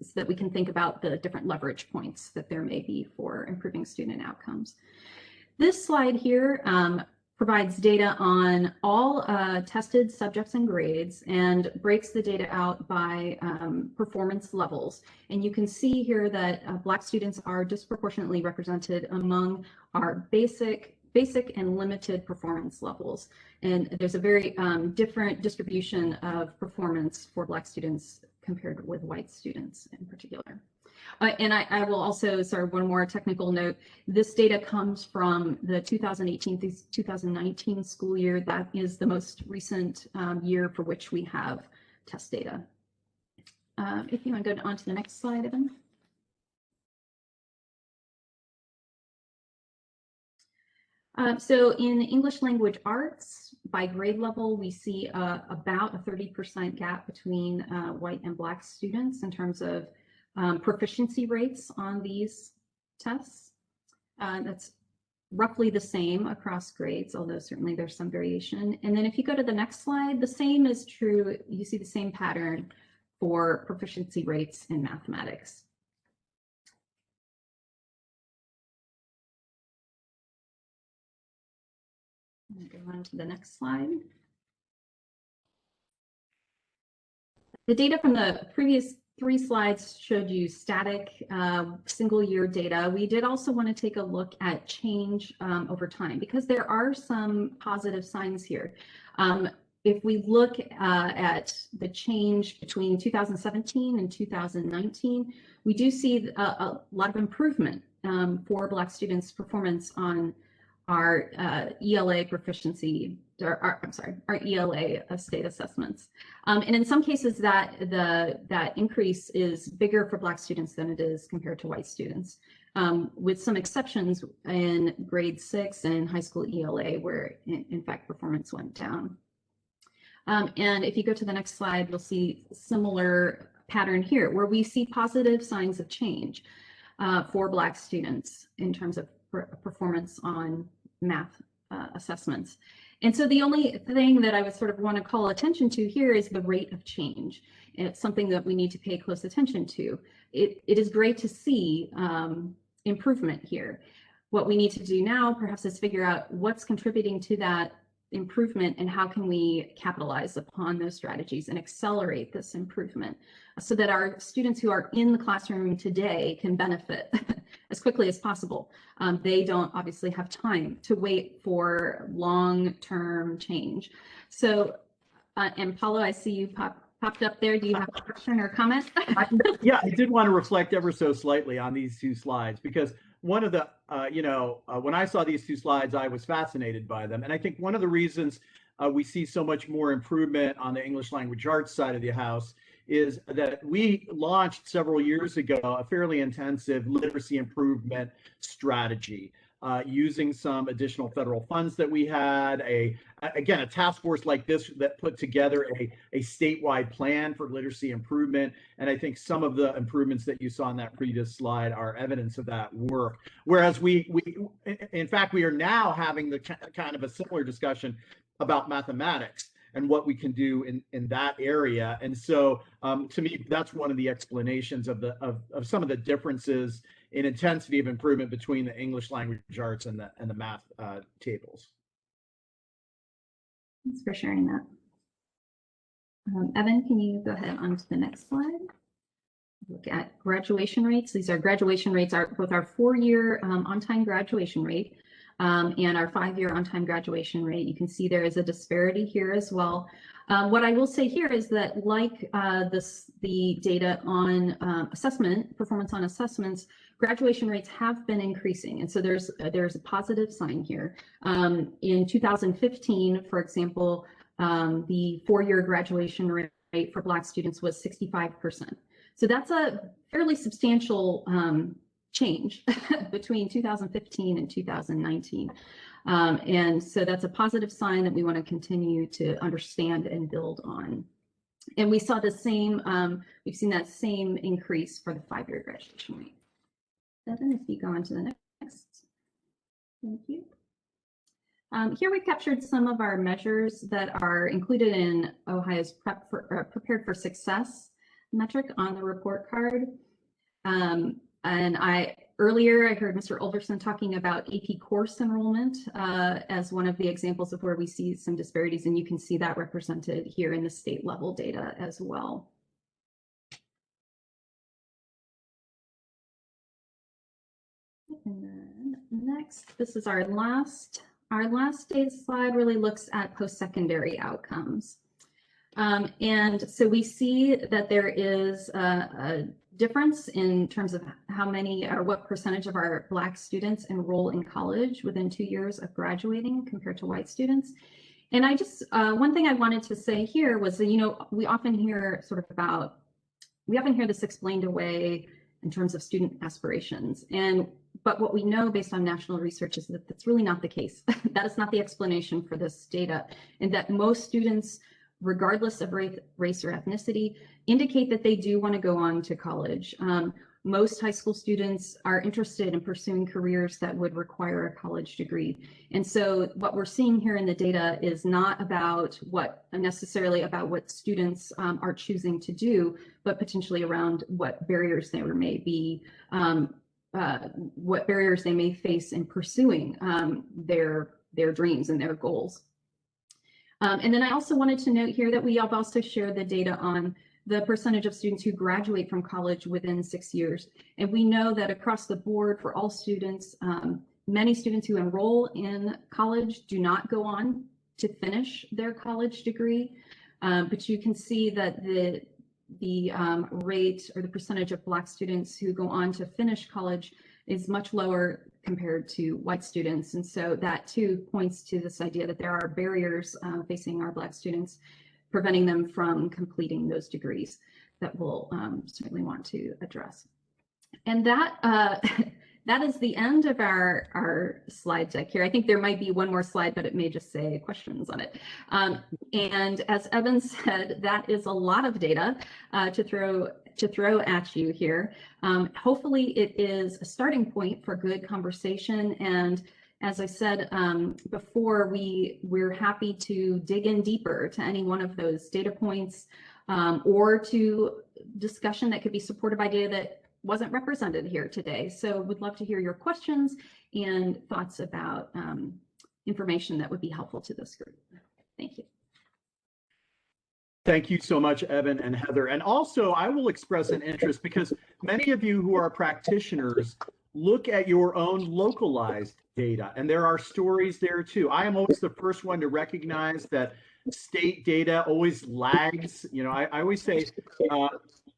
so that we can think about the different leverage points that there may be for improving student outcomes. This slide here provides data on all tested subjects and grades and breaks the data out by performance levels. And you can see here that Black students are disproportionately represented among our basic and limited performance levels. And there's a very different distribution of performance for Black students compared with white students in particular. And I will also, sorry, one more technical note. This data comes from the 2018-2019 school year. That is the most recent year for which we have test data. If you want to go on to the next slide, Evan. So in English language arts, by grade level, we see about a 30% gap between white and Black students in terms of proficiency rates on these tests. That's roughly the same across grades, although certainly there's some variation. And then if you go to the next slide, the same is true. You see the same pattern for proficiency rates in mathematics. Go on to the next slide. The data from the previous 3 slides showed you static single year data. We did also want to take a look at change over time, because there are some positive signs here. If we look at the change between 2017 and 2019, we do see a lot of improvement for Black students' performance on our ELA proficiency, our ELA state assessments. And in some cases that increase is bigger for Black students than it is compared to white students, with some exceptions in grade 6 and high school ELA where in fact performance went down. And if you go to the next slide, you'll see similar pattern here where we see positive signs of change for Black students in terms of performance on math assessments. And so the only thing that I would sort of want to call attention to here is the rate of change. And it's something that we need to pay close attention to. It is great to see improvement here. What we need to do now perhaps is figure out what's contributing to that improvement and how can we capitalize upon those strategies and accelerate this improvement so that our students who are in the classroom today can benefit as quickly as possible. They don't obviously have time to wait for long-term change. So, and Paulo, I see you popped up there. Do you have a question or comment? Yeah, I did want to reflect ever so slightly on these 2 slides, because one of the, when I saw these 2 slides, I was fascinated by them. And I think one of the reasons we see so much more improvement on the English language arts side of the house is that we launched several years ago a fairly intensive literacy improvement strategy using some additional federal funds that we had, again, a task force like this that put together a statewide plan for literacy improvement. And I think some of the improvements that you saw on that previous slide are evidence of that work. Whereas in fact, we are now having the kind of a similar discussion about mathematics and what we can do in that area. And so to me, that's one of the explanations of some of the differences in intensity of improvement between the English language arts and the math tables. Thanks for sharing that. Evan, can you go ahead on to the next slide? Look at graduation rates. These are graduation rates, both our 4-year on-time graduation rate and our 5-year on-time graduation rate. You can see there is a disparity here as well. What I will say here is that like the data on assessment, performance on assessments, graduation rates have been increasing. And so there's a positive sign here. In 2015, for example, the 4-year graduation rate for Black students was 65%. So that's a fairly substantial change between 2015 and 2019. And so that's a positive sign that we want to continue to understand and build on. And we saw the same, we've seen that same increase for the 5-year graduation rate. Devin, if you go on to the next. Thank you. Here we've captured some of our measures that are included in Ohio's Prepared for Success metric on the report card. And earlier I heard Mr. Ulverson talking about AP course enrollment as one of the examples of where we see some disparities, and you can see that represented here in the state level data as well. And then next, this is our last data slide, really looks at post-secondary outcomes. And so we see that there is a difference in terms of how many or what percentage of our Black students enroll in college within 2 years of graduating compared to white students. And I just, one thing I wanted to say here was that, you know, we often hear this explained away in terms of student aspirations. But what we know based on national research is that that's really not the case. That is not the explanation for this data, and that most students, regardless of race or ethnicity, indicate that they do want to go on to college. Most high school students are interested in pursuing careers that would require a college degree. And so what we're seeing here in the data is not about necessarily about what students are choosing to do, but potentially around what barriers there may be, what barriers they may face in pursuing their dreams and their goals. And then I also wanted to note here that we have also shared the data on the percentage of students who graduate from college within 6 years. And we know that across the board for all students, many students who enroll in college do not go on to finish their college degree. But you can see that the rate or the percentage of Black students who go on to finish college is much lower compared to white students. And so that too points to this idea that there are barriers facing our Black students, preventing them from completing those degrees that we'll certainly want to address. And that that is the end of our slide deck here. I think there might be one more slide, but it may just say questions on it. And as Evan said, that is a lot of data to throw at you here. Hopefully it is a starting point for good conversation. And as I said before, we're happy to dig in deeper to any one of those data points or to discussion that could be supported by data that wasn't represented here today. So we'd love to hear your questions and thoughts about information that would be helpful to this group. Thank you. Thank you so much, Evan and Heather. And also, I will express an interest because many of you who are practitioners look at your own localized data, and there are stories there too. I am always the first one to recognize that state data always lags. You know, I always say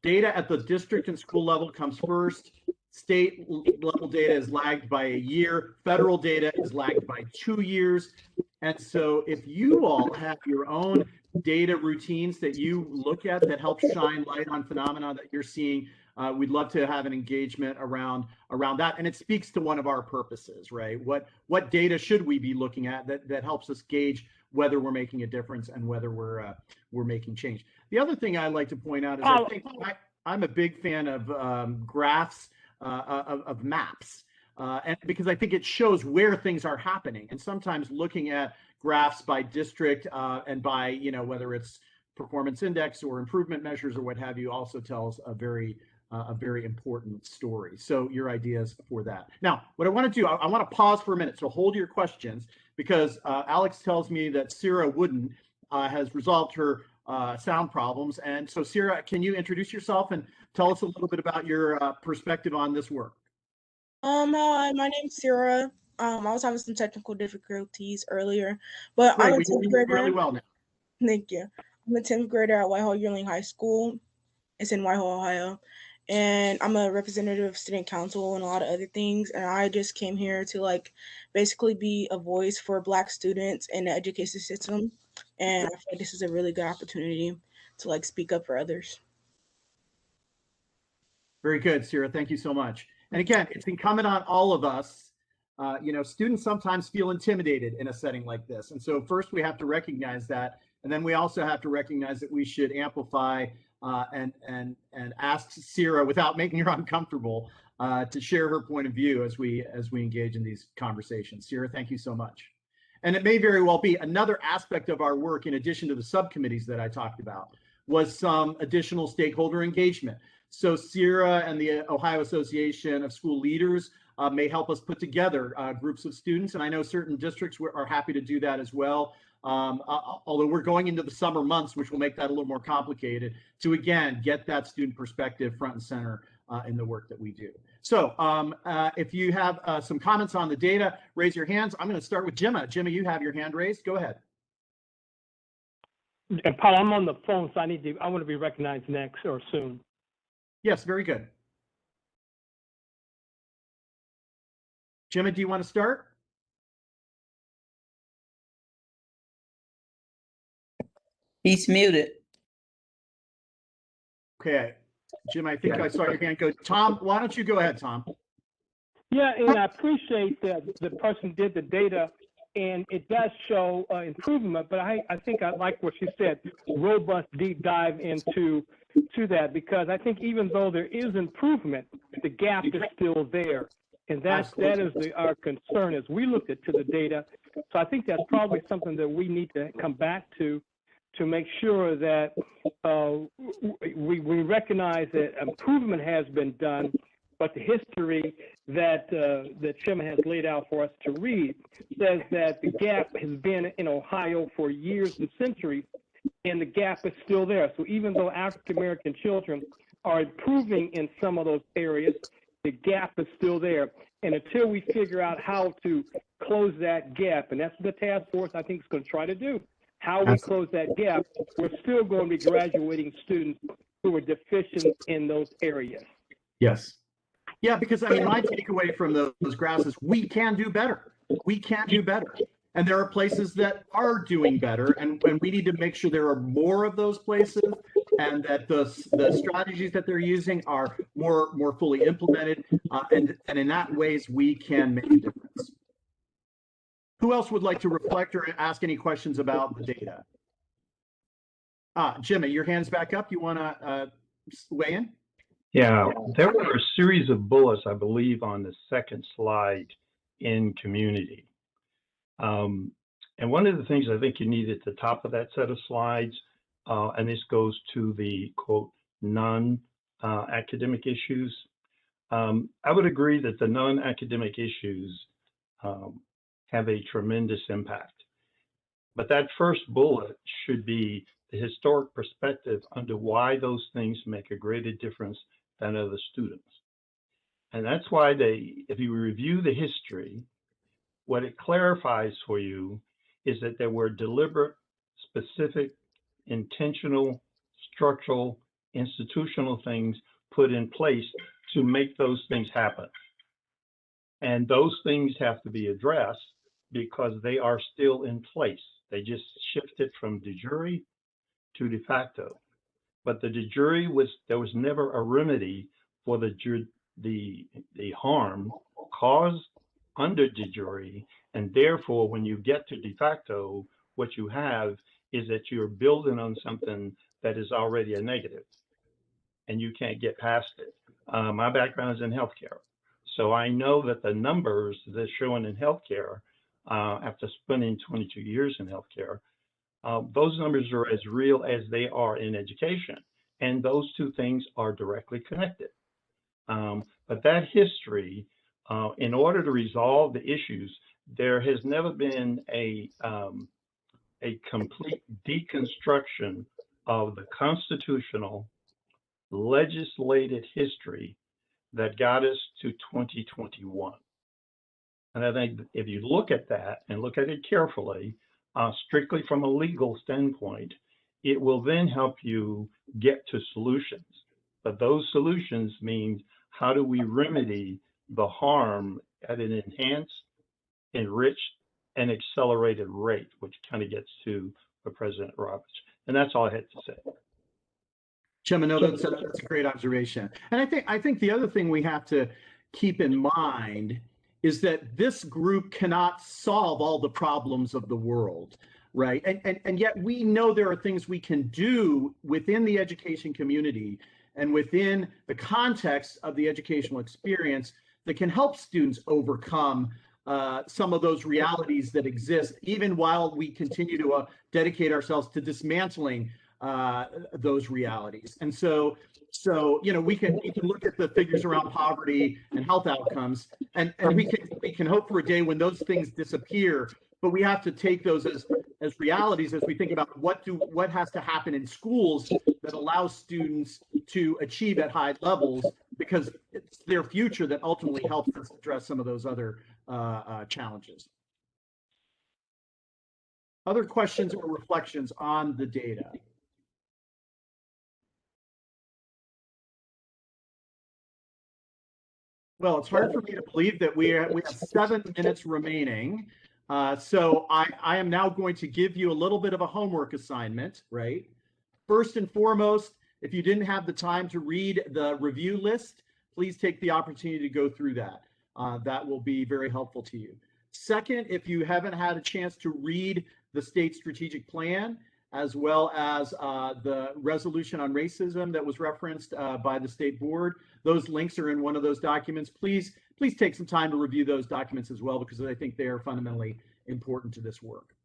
data at the district and school level comes first. State level data is lagged by a year. Federal data is lagged by 2 years. And so if you all have your own data routines that you look at that help shine light on phenomena that you're seeing, we'd love to have an engagement around that. And it speaks to one of our purposes, right? What data should we be looking at that helps us gauge whether we're making a difference and whether we're making change. The other thing I'd like to point out is I think I'm a big fan of graphs, of maps, and because I think it shows where things are happening. And sometimes looking at graphs by district and by, you know, whether it's performance index or improvement measures or what have you, also tells a very important story. So your ideas for that. Now, what I want to do, I want to pause for a minute. So hold your questions because Alex tells me that Sarah Wooden has resolved her sound problems. And so Sarah, can you introduce yourself and tell us a little bit about your perspective on this work? Hi, my name's Sarah. I was having some technical difficulties earlier, but Great, I'm a 10th grader. really well now. Thank you. I'm a 10th grader at Whitehall Yearling High School. It's in Whitehall, Ohio. And I'm a representative of student council and a lot of other things. And I just came here to basically be a voice for Black students in the education system. And I feel like this is a really good opportunity to speak up for others. Very good, Sarah. Thank you so much. And again, it's incumbent on all of us. Students sometimes feel intimidated in a setting like this. And so first we have to recognize that. And then we also have to recognize that we should amplify and ask Sierra, without making her uncomfortable, to share her point of view as we engage in these conversations. Sierra, thank you so much. And it may very well be another aspect of our work, in addition to the subcommittees that I talked about, was some additional stakeholder engagement. So Sierra and the Ohio Association of School Leaders may help us put together groups of students. And I know certain districts are happy to do that as well. Although we're going into the summer months, which will make that a little more complicated, to again, get that student perspective front and center in the work that we do. So if you have some comments on the data, raise your hands. I'm going to start with Gemma. Gemma, you have your hand raised. Go ahead. And Paul, I'm on the phone, so I want to be recognized next or soon. Yes, very good. Gemma, do you want to start? He's muted. Okay, Jim, I think I saw your hand go. Tom, why don't you go ahead, Tom? Yeah, and I appreciate that the person did the data, and it does show improvement, but I think I like what she said, robust deep dive into that, because I think even though there is improvement, the gap is still there. And that is our concern as we look to the data. So I think that's probably something that we need to come back to make sure that we recognize that improvement has been done, but the history that Chairman has laid out for us to read says that the gap has been in Ohio for years and centuries, and the gap is still there. So even though African American children are improving in some of those areas, the gap is still there. And until we figure out how to close that gap, and that's what the task force I think is going to try to do, how we close that gap, we're still going to be graduating students who are deficient in those areas. Yes. Yeah, because I mean, my takeaway from those graphs is we can do better. We can do better. And there are places that are doing better, and we need to make sure there are more of those places, and that the strategies that they're using are more fully implemented, and in that ways we can make a difference. Who else would like to reflect or ask any questions about the data? Jimmy, your hand's back up. You want to weigh in? Yeah, there were a series of bullets, I believe, on the second slide in community. And one of the things I think you need at the top of that set of slides, and this goes to the quote, non-academic issues. I would agree that the non-academic issues have a tremendous impact. But that first bullet should be the historic perspective under why those things make a greater difference than other students. And that's why if you review the history, what it clarifies for you is that there were deliberate, specific, intentional, structural, institutional things put in place to make those things happen. And those things have to be addressed because they are still in place. They just shifted from de jure to de facto. But the de jure there was never a remedy for the harm caused under de jure, and therefore when you get to de facto, what you have is that you're building on something that is already a negative, and you can't get past it. My background is in healthcare, so I know that the numbers that's showing in healthcare, after spending 22 years in healthcare, those numbers are as real as they are in education, and those two things are directly connected. But that history, in order to resolve the issues, there has never been a complete deconstruction of the constitutional legislated history that got us to 2021. And I think if you look at that and look at it carefully, strictly from a legal standpoint, it will then help you get to solutions. But those solutions mean, how do we remedy the harm at an enhanced, enriched, and accelerated rate, which kind of gets to President Roberts. And that's all I had to say. Jim, no, that's a great observation. And I think the other thing we have to keep in mind is that this group cannot solve all the problems of the world, right? And yet we know there are things we can do within the education community and within the context of the educational experience that can help students overcome some of those realities that exist, even while we continue to dedicate ourselves to dismantling those realities. And so you know, we can look at the figures around poverty and health outcomes, and we can hope for a day when those things disappear. But we have to take those as realities as we think about what has to happen in schools that allows students to achieve at high levels, because it's their future that ultimately helps us address some of those other challenges. Other questions or reflections on the data? Well, it's hard for me to believe that we have 7 minutes remaining. So I am now going to give you a little bit of a homework assignment, right? First and foremost, if you didn't have the time to read the review list, please take the opportunity to go through that. That will be very helpful to you. Second, if you haven't had a chance to read the state strategic plan, as well as the resolution on racism that was referenced by the state board, those links are in one of those documents. Please take some time to review those documents as well, because I think they are fundamentally important to this work.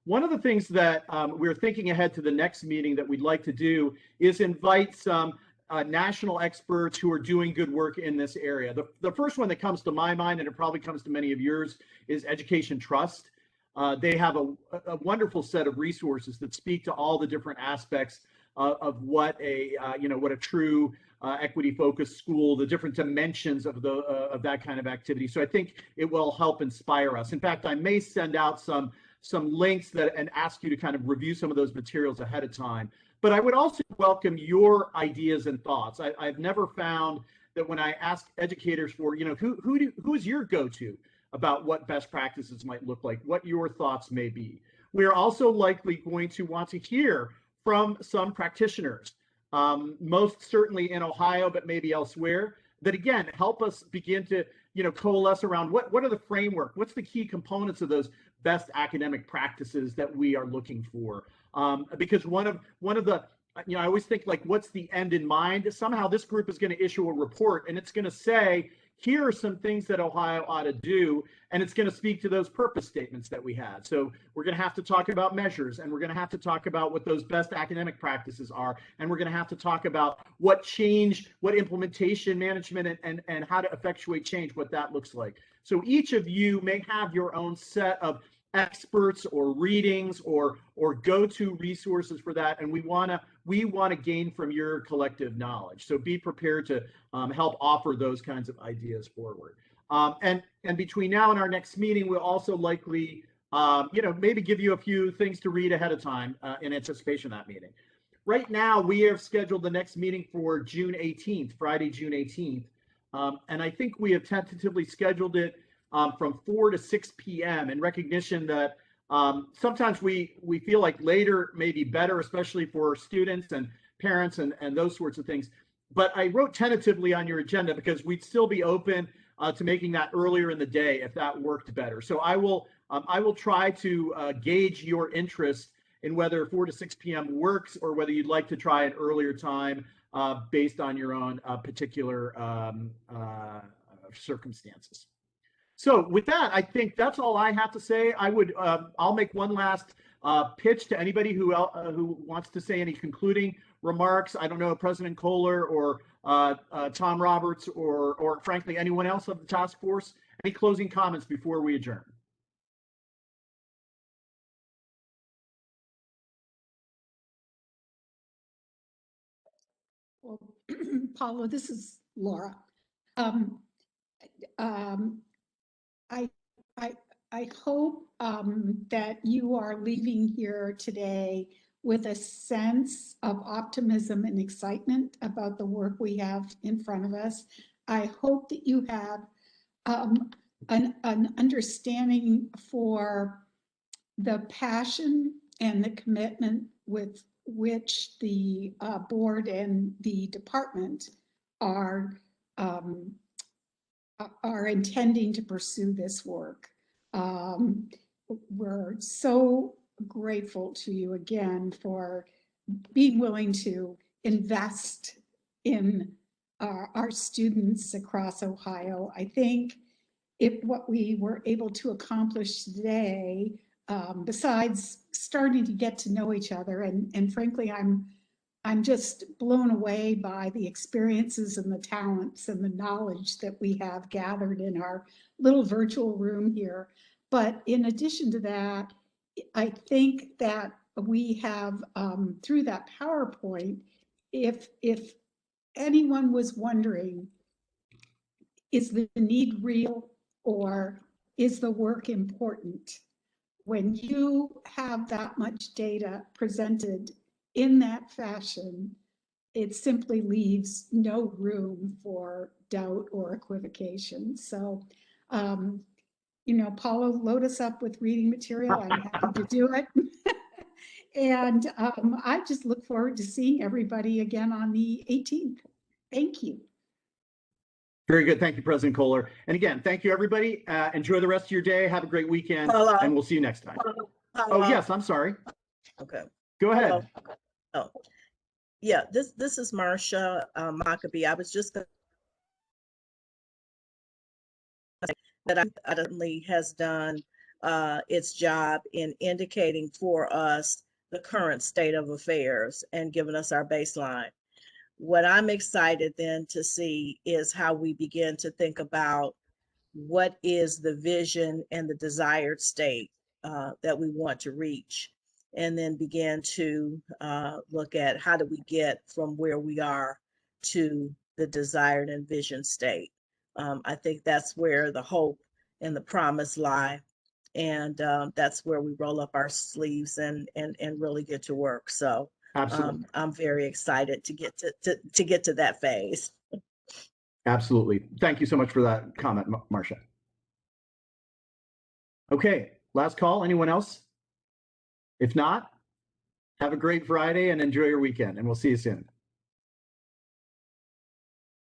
One of the things that we're thinking ahead to the next meeting that we'd like to do is invite some national experts who are doing good work in this area. The first one that comes to my mind, and it probably comes to many of yours, is Education Trust. They have a wonderful set of resources that speak to all the different aspects of what a true equity-focused school, the different dimensions of that kind of activity. So I think it will help inspire us. In fact, I may send out some links and ask you to kind of review some of those materials ahead of time. But I would also welcome your ideas and thoughts. I've never found that when I ask educators for, who is your go-to about what best practices might look like, what your thoughts may be. We're also likely going to want to hear from some practitioners, most certainly in Ohio, but maybe elsewhere, that again, help us begin to coalesce around what are the framework, what's the key components of those best academic practices that we are looking for. Because one of the, I always think, like, what's the end in mind? Somehow this group is going to issue a report and it's going to say, here are some things that Ohio ought to do, and it's going to speak to those purpose statements that we had. So we're going to have to talk about measures, and we're going to have to talk about what those best academic practices are, and we're going to have to talk about what change, what implementation management and how to effectuate change, what that looks like. So each of you may have your own set of experts or readings or go-to resources for that, and we want to gain from your collective knowledge. So be prepared to help offer those kinds of ideas forward. And between now and our next meeting, we'll also likely maybe give you a few things to read ahead of time in anticipation of that meeting. Right now, we have scheduled the next meeting for June 18th, Friday, June 18th. And I think we have tentatively scheduled it from 4 to 6 p.m. in recognition that sometimes we feel like later may be better, especially for students and parents and those sorts of things. But I wrote tentatively on your agenda because we'd still be open to making that earlier in the day if that worked better. So I will try to gauge your interest in whether 4 to 6 p.m. works or whether you'd like to try an earlier time based on your own particular circumstances. So with that, I think that's all I have to say. I'll make one last pitch to anybody who wants to say any concluding remarks. I don't know, President Kohler or Tom Roberts or frankly anyone else of the task force. Any closing comments before we adjourn? Well, Paulo, this is Laura. I hope that you are leaving here today with a sense of optimism and excitement about the work we have in front of us. I hope that you have an understanding for the passion and the commitment with which the board and the department are are intending to pursue this work. We're so grateful to you again for being willing to invest in our students across Ohio. I think what we were able to accomplish today, besides starting to get to know each other, and frankly, I'm just blown away by the experiences and the talents and the knowledge that we have gathered in our little virtual room here. But in addition to that, I think that we have, through that PowerPoint, if anyone was wondering, is the need real or is the work important? When you have that much data presented in that fashion, it simply leaves no room for doubt or equivocation. So, you know, Paula, load us up with reading material. I'm happy to do it. And I just look forward to seeing everybody again on the 18th. Thank you. Very good. Thank you, President Kohler. And again, thank you, everybody. Enjoy the rest of your day. Have a great weekend. Hello. And we'll see you next time. Hello. Oh, yes. I'm sorry. Okay. Go ahead. Hello. Oh, yeah. This is Marsha Maccabee. I was just that I certainly has done its job in indicating for us the current state of affairs and giving us our baseline. What I'm excited then to see is how we begin to think about what is the vision and the desired state that we want to reach, and then begin to look at how do we get from where we are to the desired and vision state. I think that's where the hope and the promise lie. And that's where we roll up our sleeves and really get to work. So I'm very excited to get to that phase. Absolutely. Thank you so much for that comment, Marsha. Okay, last call. Anyone else? If not, have a great Friday and enjoy your weekend, and we'll see you soon.